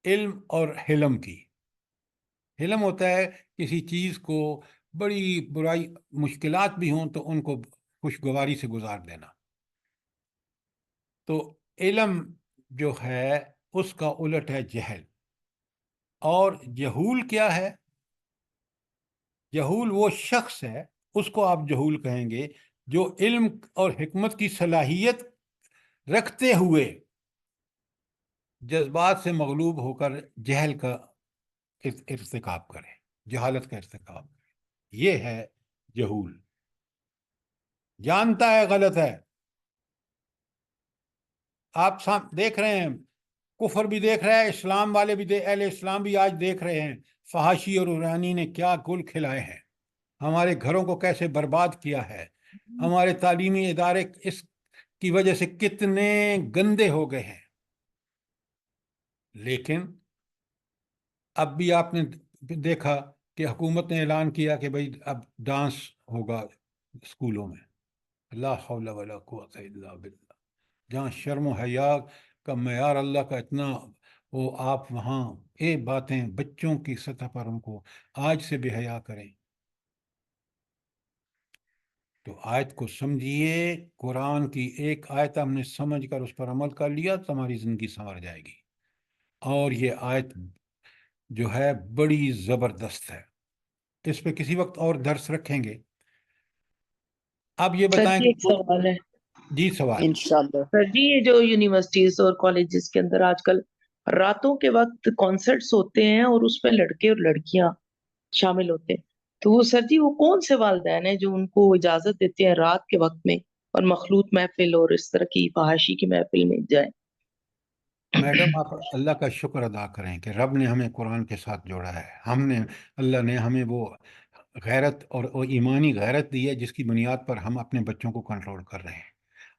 علم اور حلم کی۔ حلم ہوتا ہے کسی چیز کو بڑی برائی، مشکلات بھی ہوں تو ان کو خوشگواری سے گزار دینا۔ تو علم جو ہے اس کا الٹ ہے جہل۔ اور جہول کیا ہے؟ جہول وہ شخص ہے، اس کو آپ جہول کہیں گے جو علم اور حکمت کی صلاحیت رکھتے ہوئے جذبات سے مغلوب ہو کر جہل کا ارتکاب کرے، جہالت کا ارتکاب کرے۔ یہ ہے جہول، جانتا ہے غلط ہے. آپ دیکھ رہے ہیں کفر بھی دیکھ رہا ہے، اسلام والے بھی اہل اسلام بھی آج دیکھ رہے ہیں فحاشی اور عریانی نے کیا گل کھلائے ہیں، ہمارے گھروں کو کیسے برباد کیا ہے، ہمارے تعلیمی ادارے اس کی وجہ سے کتنے گندے ہو گئے ہیں. لیکن اب بھی آپ نے دیکھا کہ حکومت نے اعلان کیا کہ بھئی اب ڈانس ہوگا اسکولوں میں. لا حول ولا قوت الا باللہ. جہاں شرم و حیا کا معیار اللہ کا اتنا، وہ آپ وہاں یہ باتیں بچوں کی سطح پر ان کو آج سے بے حیا کریں. تو آیت کو سمجھیے، قرآن کی ایک آیت ہم نے سمجھ کر اس پر عمل کر لیا تو ہماری زندگی سنور جائے گی. اور یہ آیت جو ہے بڑی زبردست ہے، اس پہ کسی وقت اور درس رکھیں گے. اب یہ سر بتائیں جی کہ ایک سوال ہے. جی سوال. انشاءاللہ. سر جی یہ جو یونیورسٹیز اور کالجز کے اندر آج کل راتوں کے وقت کانسرٹس ہوتے ہیں اور اس پہ لڑکے اور لڑکیاں شامل ہوتے ہیں، تو وہ سر جی وہ کون سے والدین ہیں جو ان کو اجازت دیتے ہیں رات کے وقت میں اور مخلوط محفل اور اس طرح کی فحاشی کی محفل میں جائیں؟ میڈم آپ اللہ کا شکر ادا کریں کہ رب نے ہمیں قرآن کے ساتھ جوڑا ہے. اللہ نے ہمیں وہ غیرت اور ایمانی غیرت دی ہے جس کی بنیاد پر ہم اپنے بچوں کو کنٹرول کر رہے ہیں.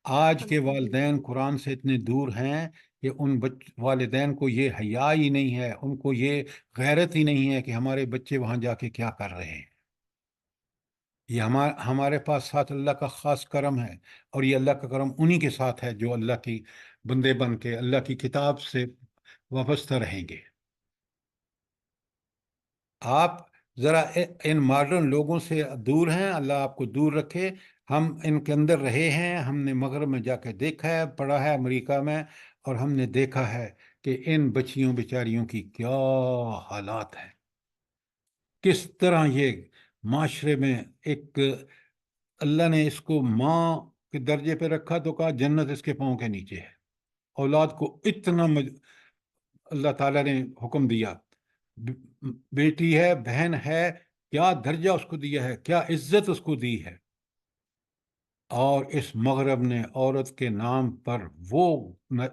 آج کے والدین قرآن سے اتنے دور ہیں کہ ان والدین کو یہ حیا ہی نہیں ہے، ان کو یہ غیرت ہی نہیں ہے کہ ہمارے بچے وہاں جا کے کیا کر رہے ہیں. یہ ہمارے پاس ساتھ اللہ کا خاص کرم ہے، اور یہ اللہ کا کرم انہی کے ساتھ ہے جو اللہ کی بندے بن کے اللہ کی کتاب سے وابستہ رہیں گے. آپ ذرا ان ماڈرن لوگوں سے دور ہیں، اللہ آپ کو دور رکھے. ہم ان کے اندر رہے ہیں، ہم نے مغرب میں جا کے دیکھا ہے، پڑھا ہے امریکہ میں، اور ہم نے دیکھا ہے کہ ان بچیوں بیچاریوں کی کیا حالات ہیں، کس طرح یہ معاشرے میں ایک اللہ نے اس کو ماں کے درجے پہ رکھا تو کہا جنت اس کے پاؤں کے نیچے ہے. اولاد کو اتنا اللہ تعالیٰ نے حکم دیا، بیٹی ہے بہن ہے، کیا درجہ اس کو دیا ہے، کیا عزت اس کو دی ہے. اور اس مغرب نے عورت کے نام پر وہ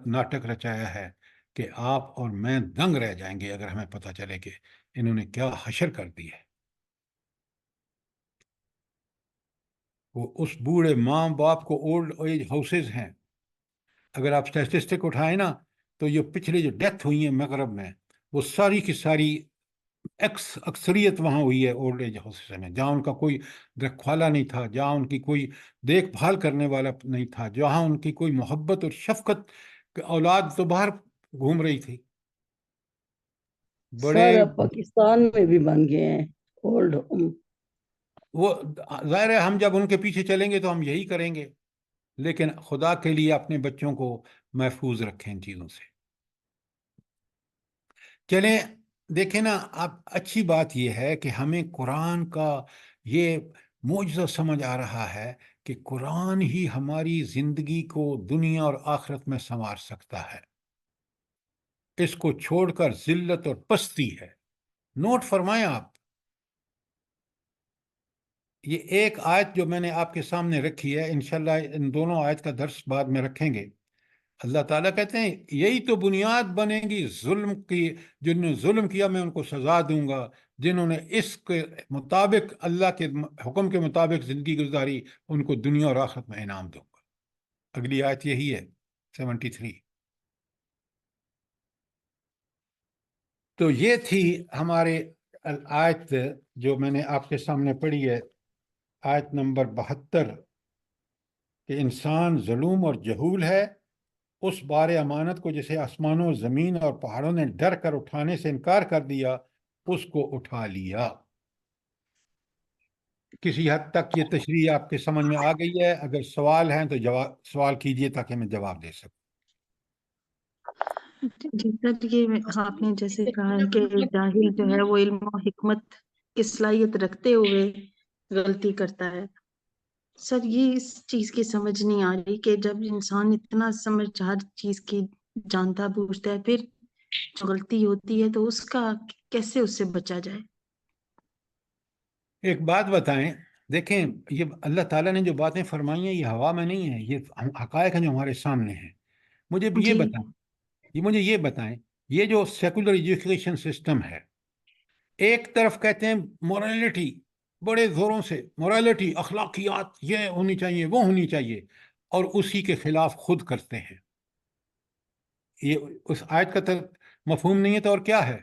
ناٹک رچایا ہے کہ آپ اور میں دنگ رہ جائیں گے اگر ہمیں پتہ چلے کہ انہوں نے کیا حشر کر دی ہے. وہ اس بوڑھے ماں باپ کو اولڈ ایج ہاؤسز ہیں، اگر آپ اسٹیٹسٹک اٹھائیں نا تو یہ پچھلے جو ڈیتھ ہوئی ہیں مغرب میں، وہ ساری کی ساری اکثریت وہاں ہوئی ہے اولڈ ایج ہاؤسز میں، جہاں ان کا کوئی رکھوالا نہیں تھا، جہاں ان کی کوئی دیکھ بھال کرنے والا نہیں تھا، جہاں ان کی کوئی محبت اور شفقت، اولاد تو باہر گھوم رہی تھی. بڑے سر اب پاکستان میں بھی بن گئے ہیں اولڈ ہوم. وہ ظاہر ہے ہم جب ان کے پیچھے چلیں گے تو ہم یہی کریں گے، لیکن خدا کے لیے اپنے بچوں کو محفوظ رکھیں ان چیزوں سے. چلیں دیکھیں نا، اب اچھی بات یہ ہے کہ ہمیں قرآن کا یہ معجزہ سمجھ آ رہا ہے کہ قرآن ہی ہماری زندگی کو دنیا اور آخرت میں سنوار سکتا ہے. اس کو چھوڑ کر ذلت اور پستی ہے. نوٹ فرمائیں آپ، یہ ایک آیت جو میں نے آپ کے سامنے رکھی ہے، انشاءاللہ ان دونوں آیت کا درس بعد میں رکھیں گے. اللہ تعالیٰ کہتے ہیں یہی تو بنیاد بنے گی ظلم کی، جنہوں نے ظلم کیا میں ان کو سزا دوں گا، جنہوں نے اس کے مطابق اللہ کے حکم کے مطابق زندگی گزاری ان کو دنیا اور آخرت میں انعام دوں گا. اگلی آیت یہی ہے 73. تو یہ تھی ہمارے آیت جو میں نے آپ کے سامنے پڑھی ہے، آیت نمبر 72، کہ انسان ظلم اور جہول ہے. اس بار امانت کو جسے آسمانوں زمین اور پہاڑوں نے ڈر کر اٹھانے سے انکار کر دیا، اس کو اٹھا لیا. کسی حد تک یہ تشریح آپ کے سمجھ میں آ گئی ہے؟ اگر سوال ہیں تو سوال کیجئے تاکہ میں جواب دے سکوں. جی سر، یہ آپ نے جیسے کہا ہے کہ جاہل جو ہے وہ علم و حکمت کی صلاحیت رکھتے ہوئے غلطی کرتا ہے. سر یہ اس چیز کی سمجھ نہیں آ رہی کہ جب انسان اتنا سمجھ ہر چیز کی جانتا بوجھتا ہے، پھر جو غلطی ہوتی ہے تو اس کا کیسے اس سے بچا جائے؟ ایک بات بتائیں، دیکھیں یہ اللہ تعالیٰ نے جو باتیں فرمائی ہیں یہ ہوا میں نہیں ہیں، یہ حقائق ہیں جو ہمارے سامنے ہیں. مجھے یہ جی بتائیں، مجھے یہ بتائیں، یہ جو سیکولر ایجوکیشن سسٹم ہے، ایک طرف کہتے ہیں مورالٹی، بڑے زوروں سے مورالٹی، اخلاقیات یہ ہونی چاہیے وہ ہونی چاہیے، اور اسی کے خلاف خود کرتے ہیں. یہ اس آیت کا مفہوم نہیں ہے تو اور کیا ہے؟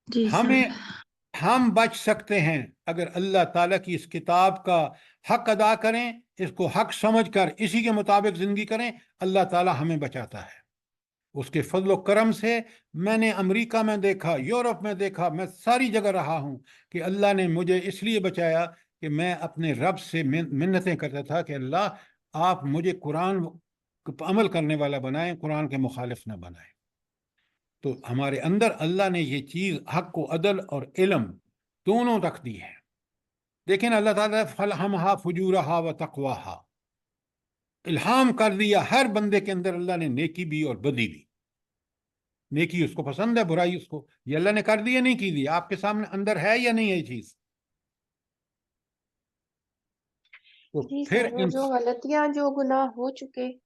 جی ہمیں سر. ہم بچ سکتے ہیں اگر اللہ تعالیٰ کی اس کتاب کا حق ادا کریں، اس کو حق سمجھ کر اسی کے مطابق زندگی کریں. اللہ تعالیٰ ہمیں بچاتا ہے اس کے فضل و کرم سے. میں نے امریکہ میں دیکھا، یورپ میں دیکھا، میں ساری جگہ رہا ہوں کہ اللہ نے مجھے اس لیے بچایا کہ میں اپنے رب سے منتیں کرتا تھا کہ اللہ آپ مجھے قرآن پر عمل کرنے والا بنائیں، قرآن کے مخالف نہ بنائیں. تو ہمارے اندر اللہ نے یہ چیز حق و عدل اور علم دونوں رکھ دی ہے. دیکھیں اللہ تعالیٰ فَلْهَمْهَا فُجُورَهَا وَتَقْوَاهَا، الہام کر دیا ہر بندے کے اندر اللہ نے نیکی بھی اور بدی بھی. نیکی اس کو پسند ہے، برائی اس کو، یہ اللہ نے کر دی یا نہیں کی دی؟ آپ کے سامنے اندر ہے یا نہیں ہے یہ چیز؟ تو جی پھر سر، وہ جو غلطیاں جو گناہ ہو چکے ان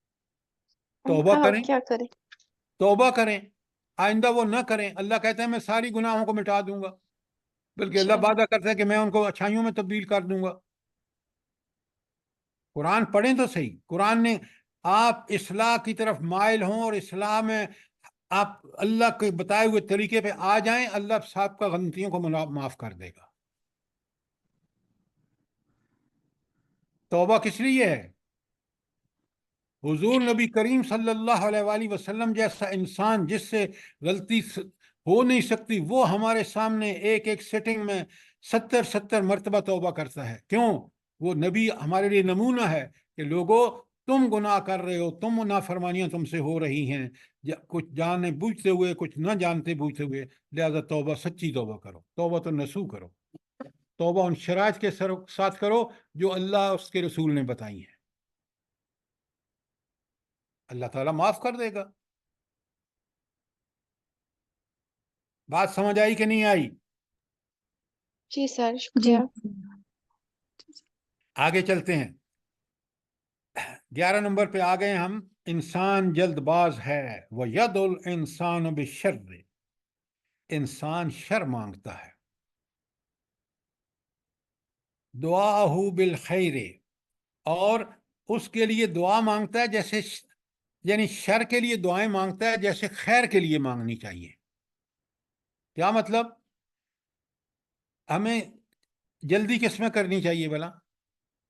توبہ کا کریں، کیا کریں؟ توبہ کریں، آئندہ وہ نہ کریں. اللہ کہتے ہیں میں ساری گناہوں کو مٹا دوں گا، بلکہ اللہ اچھا وعدہ کرتا ہے کہ میں ان کو اچھائیوں میں تبدیل کر دوں گا. قرآن پڑھیں تو صحیح. قرآن نے آپ اصلاح کی طرف مائل ہوں اور اصلاح میں آپ اللہ کے بتائے ہوئے طریقے پہ آ جائیں، اللہ صاحب کا غلطیوں کو معاف کر دے گا. توبہ کس لیے ہے؟ حضور نبی کریم صلی اللہ علیہ وآلہ وسلم جیسا انسان جس سے غلطی ہو نہیں سکتی، وہ ہمارے سامنے ایک ایک سیٹنگ میں 70 مرتبہ توبہ کرتا ہے. کیوں؟ وہ نبی ہمارے لیے نمونہ ہے کہ لوگوں تم گناہ کر رہے ہو، تم نافرمانیاں تم سے ہو رہی ہیں، کچھ جانے بوجھتے ہوئے کچھ نہ جانتے بوجھتے ہوئے، لہذا توبہ سچی توبہ کرو، توبہ تو نسو کرو، توبہ ان شرائط کے ساتھ کرو جو اللہ اس کے رسول نے بتائی ہیں. اللہ تعالیٰ معاف کر دے گا. بات سمجھ آئی کہ نہیں آئی؟ جی سر، جی شکریہ. آگے چلتے ہیں. 11 نمبر پہ آ گئے ہم. انسان جلد باز ہے، وَيَدْعُ الْإِنسَانُ بِالشَّرِّ، انسان شر مانگتا ہے. دعاءہ بالخیر، اور اس کے لیے دعا مانگتا ہے جیسے یعنی شر کے لیے دعائیں مانگتا ہے جیسے خیر کے لیے مانگنی چاہیے. کیا مطلب؟ ہمیں جلدی کس میں کرنی چاہیے بھلا؟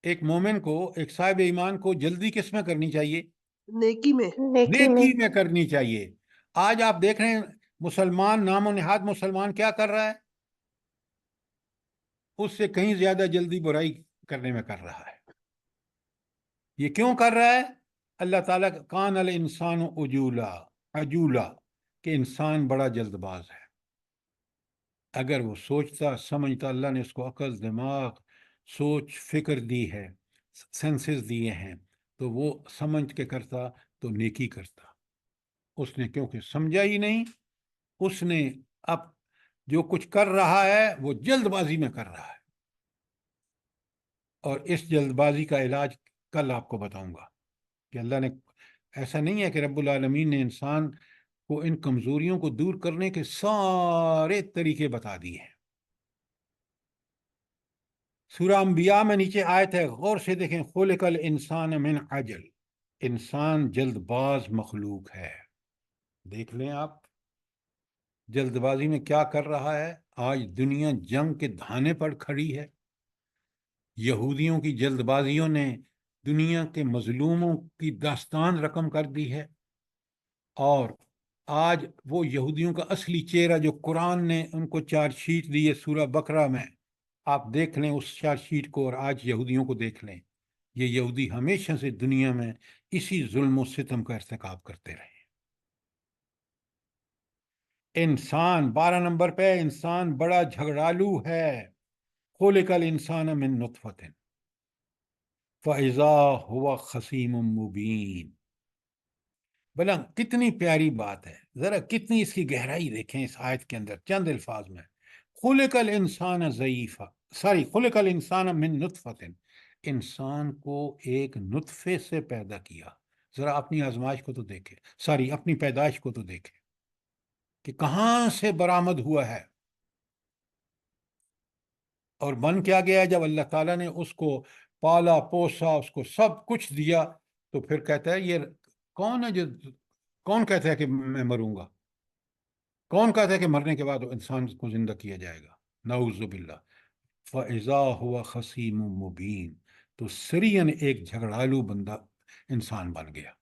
ایک مومن کو، ایک صاحب ایمان کو جلدی کس میں کرنی چاہیے؟ نیکی میں. نیکی میں. نیکی میں کرنی چاہیے. آج آپ دیکھ رہے ہیں مسلمان، نام و نہاد مسلمان کیا کر رہا ہے؟ اس سے کہیں زیادہ جلدی برائی کرنے میں کر رہا ہے. یہ کیوں کر رہا ہے؟ اللہ تعالیٰ کان الانسان عجولا، کہ انسان بڑا جلد باز ہے. اگر وہ سوچتا سمجھتا، اللہ نے اس کو عقل، دماغ، سوچ، فکر دی ہے، سینسز دیے ہیں، تو وہ سمجھ کے کرتا تو نیکی کرتا. اس نے کیونکہ سمجھا ہی نہیں، اس نے اب جو کچھ کر رہا ہے وہ جلد بازی میں کر رہا ہے. اور اس جلد بازی کا علاج کل آپ کو بتاؤں گا کہ اللہ نے ایسا نہیں ہے کہ رب العالمین نے انسان کو ان کمزوریوں کو دور کرنے کے سارے طریقے بتا دیے ہیں. سورہ انبیاء میں نیچے آیت ہے، غور سے دیکھیں. خلق الانسان من عجل، انسان جلد باز مخلوق ہے. دیکھ لیں آپ جلد بازی میں کیا کر رہا ہے. آج دنیا جنگ کے دھانے پر کھڑی ہے. یہودیوں کی جلد بازیوں نے دنیا کے مظلوموں کی داستان رقم کر دی ہے. اور آج وہ یہودیوں کا اصلی چہرہ جو قرآن نے ان کو چارج شیٹ دی ہے سورہ بقرہ میں، آپ دیکھ لیں اس چارج شیٹ کو اور آج یہودیوں کو دیکھ لیں. یہ یہودی ہمیشہ سے دنیا میں اسی ظلم و ستم کا ارتکاب کرتے رہے. انسان 12 نمبر پہ، انسان بڑا جھگڑالو ہے. خلق الانسان من نطفۃ فَإِذَا هُوَ خَصِيمٌ مُبِينٌ. بلا کتنی پیاری بات ہے، ذرا کتنی اس کی گہرائی دیکھیں اس آیت کے اندر چند الفاظ میں. خلق الانسان ضعیفا، خلق الانسان من نطفۃ، انسان کو ایک نطفے سے پیدا کیا. ذرا اپنی آزمائش کو تو دیکھے، اپنی پیدائش کو تو دیکھے کہ کہاں سے برآمد ہوا ہے اور بن کیا گیا ہے. جب اللہ تعالیٰ نے اس کو پالا پوسا، اس کو سب کچھ دیا، تو پھر کہتا ہے یہ کون ہے کون کہتا ہے کہ میں مروں گا؟ کون کہتا ہے کہ مرنے کے بعد انسان کو زندہ کیا جائے گا؟ نعوذ باللہ. فَإِذَا هُوَ خَصِيمٌ مُبِينٌ، تو سرین ایک جھگڑالو بندہ انسان بن گیا.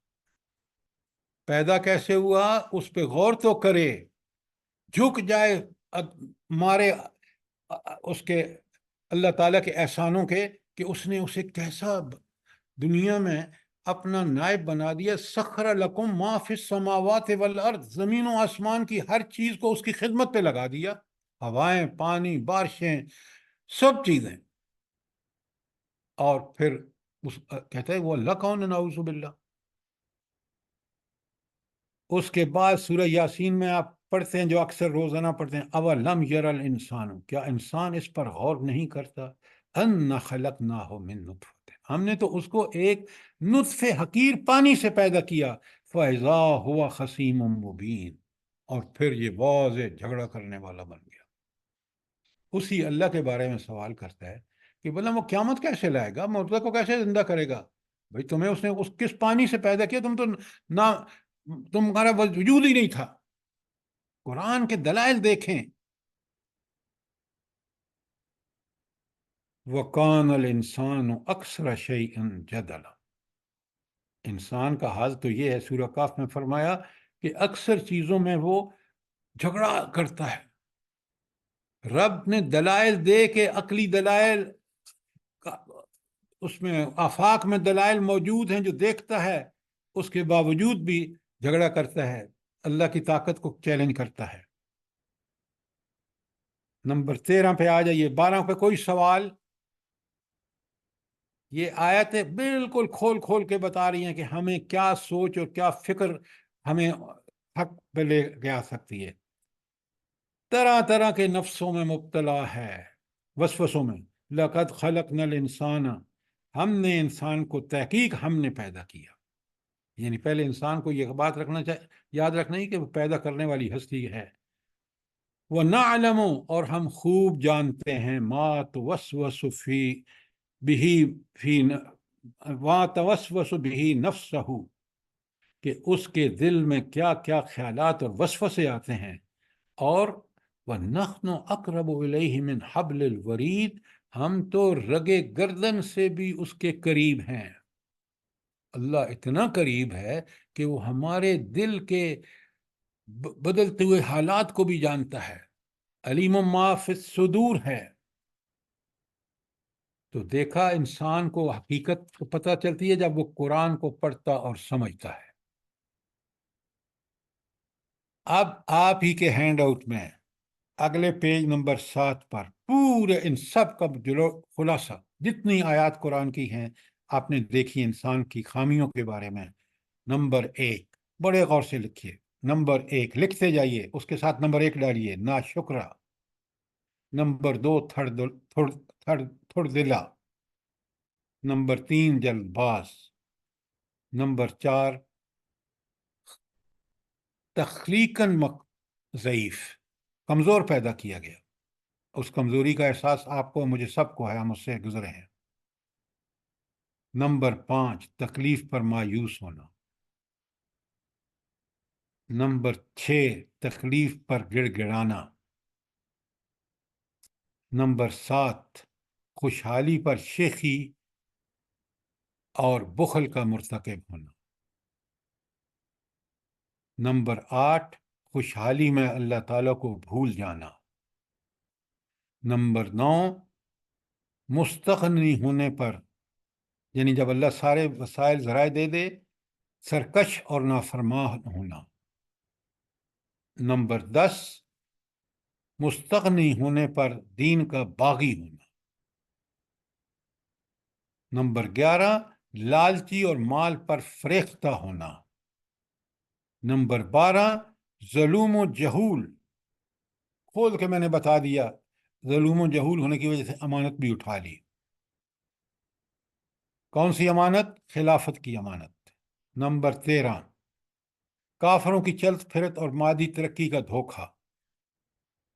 پیدا کیسے ہوا اس پہ غور تو کرے، جھک جائے مارے اس کے اللہ تعالیٰ کے احسانوں کے، کہ اس نے اسے کیسا دنیا میں اپنا نائب بنا دیا. سخر لکم ما فی السماوات والارض، زمین و آسمان کی ہر چیز کو اس کی خدمت پہ لگا دیا، ہوائیں، پانی، بارشیں، سب چیزیں. اور پھر کہتا ہے وہ اللہ کون ہے؟ نعوذ باللہ. اس کے بعد سورہ یاسین میں آپ پڑھتے ہیں، جو اکثر روزانہ پڑھتے ہیں، اولم یر الانسان، کیا انسان اس پر غور نہیں کرتا، انا خلقناہ من نطفۃ، ہم نے تو اس کو ایک نطفے حقیر پانی سے پیدا کیا، فاذا ہوا خصیم مبین، اور پھر یہ واضح جھگڑا کرنے والا بن گیا. اسی اللہ کے بارے میں سوال کرتا ہے کہ بھلا وہ قیامت کیسے لائے گا، مردہ کو کیسے زندہ کرے گا؟ بھائی تمہیں اس نے کس پانی سے پیدا کیا؟ تم تو نہ تمہارا وجود ہی نہیں تھا. قرآن کے دلائل دیکھیں. وَقَانَ الْإِنسَانُ أَكْثَرَ شَيْءٍ جَدَلًا، انسان کا حال تو یہ ہے، سورہ کاف میں فرمایا کہ اکثر چیزوں میں وہ جھگڑا کرتا ہے. رب نے دلائل دے کے، عقلی دلائل، اس میں آفاق میں دلائل موجود ہیں جو دیکھتا ہے، اس کے باوجود بھی جھگڑا کرتا ہے، اللہ کی طاقت کو چیلنج کرتا ہے. نمبر 13 پہ آ جائیے. 12 پہ کوئی سوال؟ یہ آیتیں بالکل کھول کھول کے بتا رہی ہیں کہ ہمیں کیا سوچ اور کیا فکر ہمیں حق پہ لے جا سکتی ہے. طرح طرح کے نفسوں میں مبتلا ہے، وسوسوں میں. لقد خلقنا الانسان، ہم نے انسان کو، تحقیق ہم نے پیدا کیا. یعنی پہلے انسان کو یہ بات یاد رکھنا ہی کہ وہ پیدا کرنے والی ہستی ہے. وَنَعْلَمُ، اور ہم خوب جانتے ہیں، مَا تُوَسْوَسُ بِهِ نَفْسَهُ، کہ اس کے دل میں کیا کیا خیالات اور وسوسے آتے ہیں. اور وَنَحْنُ أَقْرَبُ إِلَيْهِ مِنْ حَبْلِ الْوَرِيدِ، ہم تو رگے گردن سے بھی اس کے قریب ہیں. اللہ اتنا قریب ہے کہ وہ ہمارے دل کے بدلتے ہوئے حالات کو بھی جانتا ہے. علیم ما فی الصدور ہے. تو دیکھا، انسان کو حقیقت کو پتہ چلتی ہے جب وہ قرآن کو پڑھتا اور سمجھتا ہے. اب آپ ہی کے ہینڈ آؤٹ میں اگلے پیج نمبر 7 پر پورے ان سب کا خلاصہ، جتنی آیات قرآن کی ہیں آپ نے دیکھی انسان کی خامیوں کے بارے میں. نمبر 1 بڑے غور سے لکھیے. نمبر 1 لکھتے جائیے، اس کے ساتھ نمبر 1 ڈالیے، ناشکرا. نمبر 2 تھڑ دلا. نمبر 3 جلد باز. نمبر 4 تخلیقاً ضعیف، کمزور پیدا کیا گیا. اس کمزوری کا احساس آپ کو، مجھے، سب کو ہے، ہم اس سے گزرے ہیں. نمبر 5 تکلیف پر مایوس ہونا. نمبر 6 تکلیف پر گڑ گڑانا. نمبر 7 خوشحالی پر شیخی اور بخل کا مرتکب ہونا. نمبر 8 خوشحالی میں اللہ تعالیٰ کو بھول جانا. نمبر 9 مستغنی ہونے پر، یعنی جب اللہ سارے وسائل ذرائع دے دے، سرکش اور نافرمان ہونا. نمبر 10 مستغنی ہونے پر دین کا باغی ہونا. نمبر 11 لالچی اور مال پر فریختہ ہونا. نمبر 12 ظلم و جہول، کھول کے میں نے بتا دیا ظلم و جہول ہونے کی وجہ سے امانت بھی اٹھا لی. کون سی امانت؟ خلافت کی امانت. نمبر 13، کافروں کی چلت پھرت اور مادی ترقی کا دھوکہ.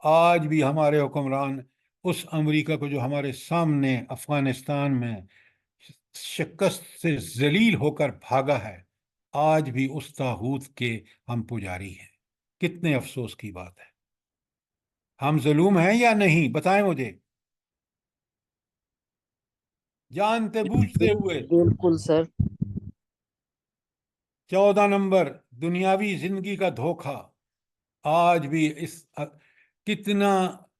آج بھی ہمارے حکمران اس امریکہ کو جو ہمارے سامنے افغانستان میں شکست سے ذلیل ہو کر بھاگا ہے، آج بھی اس طاغوت کے ہم پجاری ہیں. کتنے افسوس کی بات ہے. ہم ظلم ہیں یا نہیں؟ بتائیں مجھے. جانتے بوجھتے ہوئے. بالکل سر. 14 نمبر، دنیاوی زندگی کا دھوکہ. آج بھی کتنا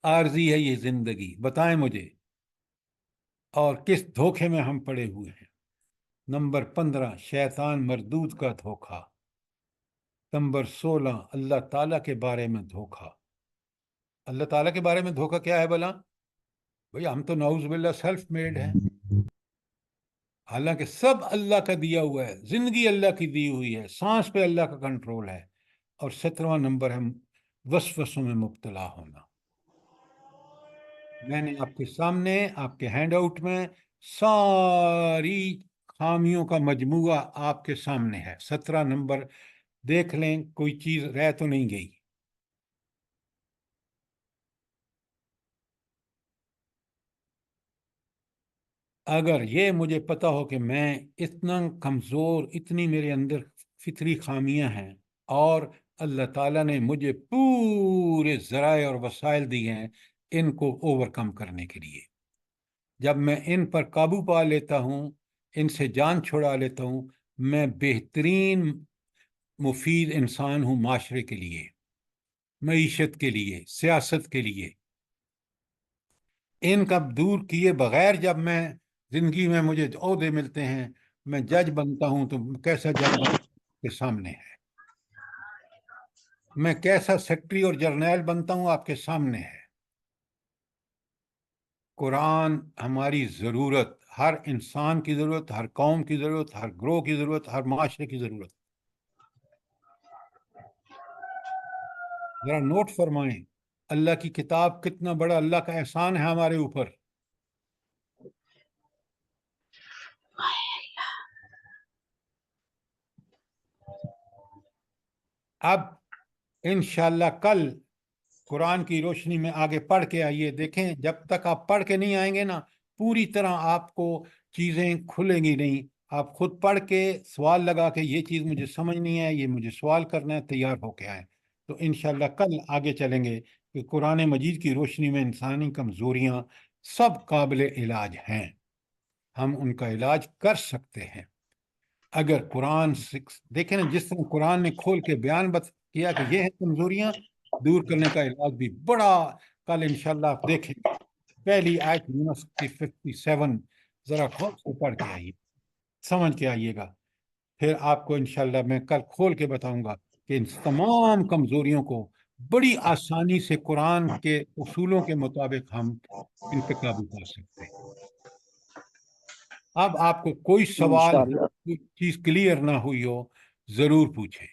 عارضی ہے یہ زندگی، بتائیں مجھے، اور کس دھوکے میں ہم پڑے ہوئے ہیں. نمبر 15، شیطان مردود کا دھوکہ. نمبر 16، اللہ تعالیٰ کے بارے میں دھوکہ. اللہ تعالیٰ کے بارے میں دھوکہ کیا ہے بھلا؟ بھئی ہم تو نعوذ باللہ سیلف میڈ ہیں، حالانکہ سب اللہ کا دیا ہوا ہے، زندگی اللہ کی دی ہوئی ہے، سانس پہ اللہ کا کنٹرول ہے. اور 17واں نمبر ہے وسوسوں میں مبتلا ہونا. میں نے آپ کے سامنے آپ کے ہینڈ آؤٹ میں ساری خامیوں کا مجموعہ آپ کے سامنے ہے. 17 نمبر دیکھ لیں، کوئی چیز رہ تو نہیں گئی. اگر یہ مجھے پتا ہو کہ میں اتنا کمزور، اتنی میرے اندر فطری خامیاں ہیں، اور اللہ تعالیٰ نے مجھے پورے ذرائع اور وسائل دیے ہیں ان کو اوور کم کرنے کے لیے، جب میں ان پر قابو پا لیتا ہوں، ان سے جان چھڑا لیتا ہوں، میں بہترین مفید انسان ہوں معاشرے کے لیے، معیشت کے لیے، سیاست کے لیے. ان کا دور کیے بغیر جب میں زندگی میں مجھے عہدے ملتے ہیں، میں جج بنتا ہوں تو کیسا جج کے سامنے ہے، میں کیسا سیکرٹری اور جرنیل بنتا ہوں آپ کے سامنے ہے. قرآن ہماری ضرورت، ہر انسان کی ضرورت، ہر قوم کی ضرورت، ہر گروہ کی ضرورت، ہر معاشرے کی ضرورت. ذرا نوٹ فرمائیں، اللہ کی کتاب کتنا بڑا اللہ کا احسان ہے ہمارے اوپر. اب انشاءاللہ کل قرآن کی روشنی میں آگے پڑھ کے آئیے. دیکھیں، جب تک آپ پڑھ کے نہیں آئیں گے نا، پوری طرح آپ کو چیزیں کھلیں گی نہیں. آپ خود پڑھ کے سوال لگا کے یہ چیز مجھے سمجھ نہیں ہے، یہ مجھے سوال کرنا ہے، تیار ہو کے آئیں. تو انشاءاللہ کل آگے چلیں گے کہ قرآن مجید کی روشنی میں انسانی کمزوریاں سب قابل علاج ہیں، ہم ان کا علاج کر سکتے ہیں. اگر قرآن دیکھیں نا، جس طرح قرآن نے کھول کے بیان کیا کہ یہ ہے کمزوریاں، دور کرنے کا علاج بھی بڑا. کل انشاءاللہ آپ دیکھیں گے. پہلی آیت یونس کی 57 ذرا غور سے پڑھ کے آئیے، سمجھ کے آئیے گا. پھر آپ کو انشاءاللہ میں کل کھول کے بتاؤں گا کہ ان تمام کمزوریوں کو بڑی آسانی سے قرآن کے اصولوں کے مطابق ہم ان پہ قابو پا سکتے ہیں. اب آپ کو کوئی سوال، انشاءاللہ. کوئی چیز کلیئر نہ ہوئی ہو، ضرور پوچھیں.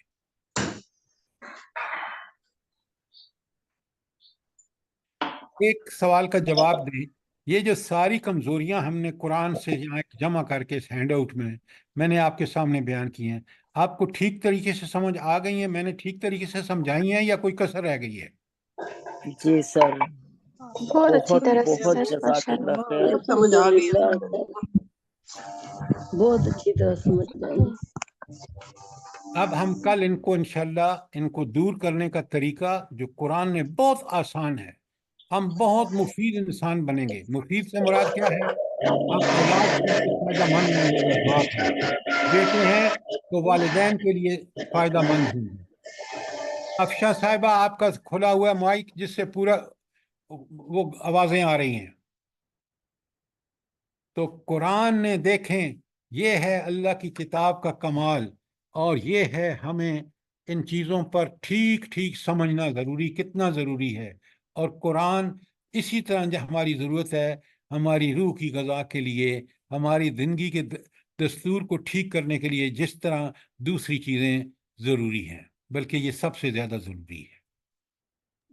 ایک سوال کا جواب دیں. یہ جو ساری کمزوریاں ہم نے قرآن سے یہاں جمع کر کے اس ہینڈ آؤٹ میں نے آپ کے سامنے بیان کی ہیں، آپ کو ٹھیک طریقے سے سمجھ آ گئی ہیں؟ میں نے ٹھیک طریقے سے سمجھائی ہیں یا کوئی کسر رہ گئی ہے؟ جی سر. بہت اچھی بہت طرح سے بہت سر، جزاک ماشاء اللہ اللہ. خیر. سب سمجھ آ گئی ہے. بہت اچھی طرح سمجھ گئے. اب ہم کل ان کو انشاءاللہ ان کو دور کرنے کا طریقہ جو قرآن نے بہت آسان ہے، ہم بہت مفید انسان بنیں گے. مفید سے مراد کیا ہے؟ ہم اولاد کے لیے فائدہ مند ہوں گے. اگر باپ ہیں، بیٹے ہیں تو والدین کے لیے فائدہ مند ہوں گے. افشاں صاحبہ، آپ کا کھلا ہوا مائک جس سے پورا وہ آوازیں آ رہی ہیں. تو قرآن نے دیکھیں، یہ ہے اللہ کی کتاب کا کمال، اور یہ ہے ہمیں ان چیزوں پر ٹھیک ٹھیک سمجھنا ضروری، کتنا ضروری ہے. اور قرآن اسی طرح جو ہماری ضرورت ہے ہماری روح کی غذا کے لیے، ہماری زندگی کے دستور کو ٹھیک کرنے کے لیے، جس طرح دوسری چیزیں ضروری ہیں، بلکہ یہ سب سے زیادہ ضروری ہے.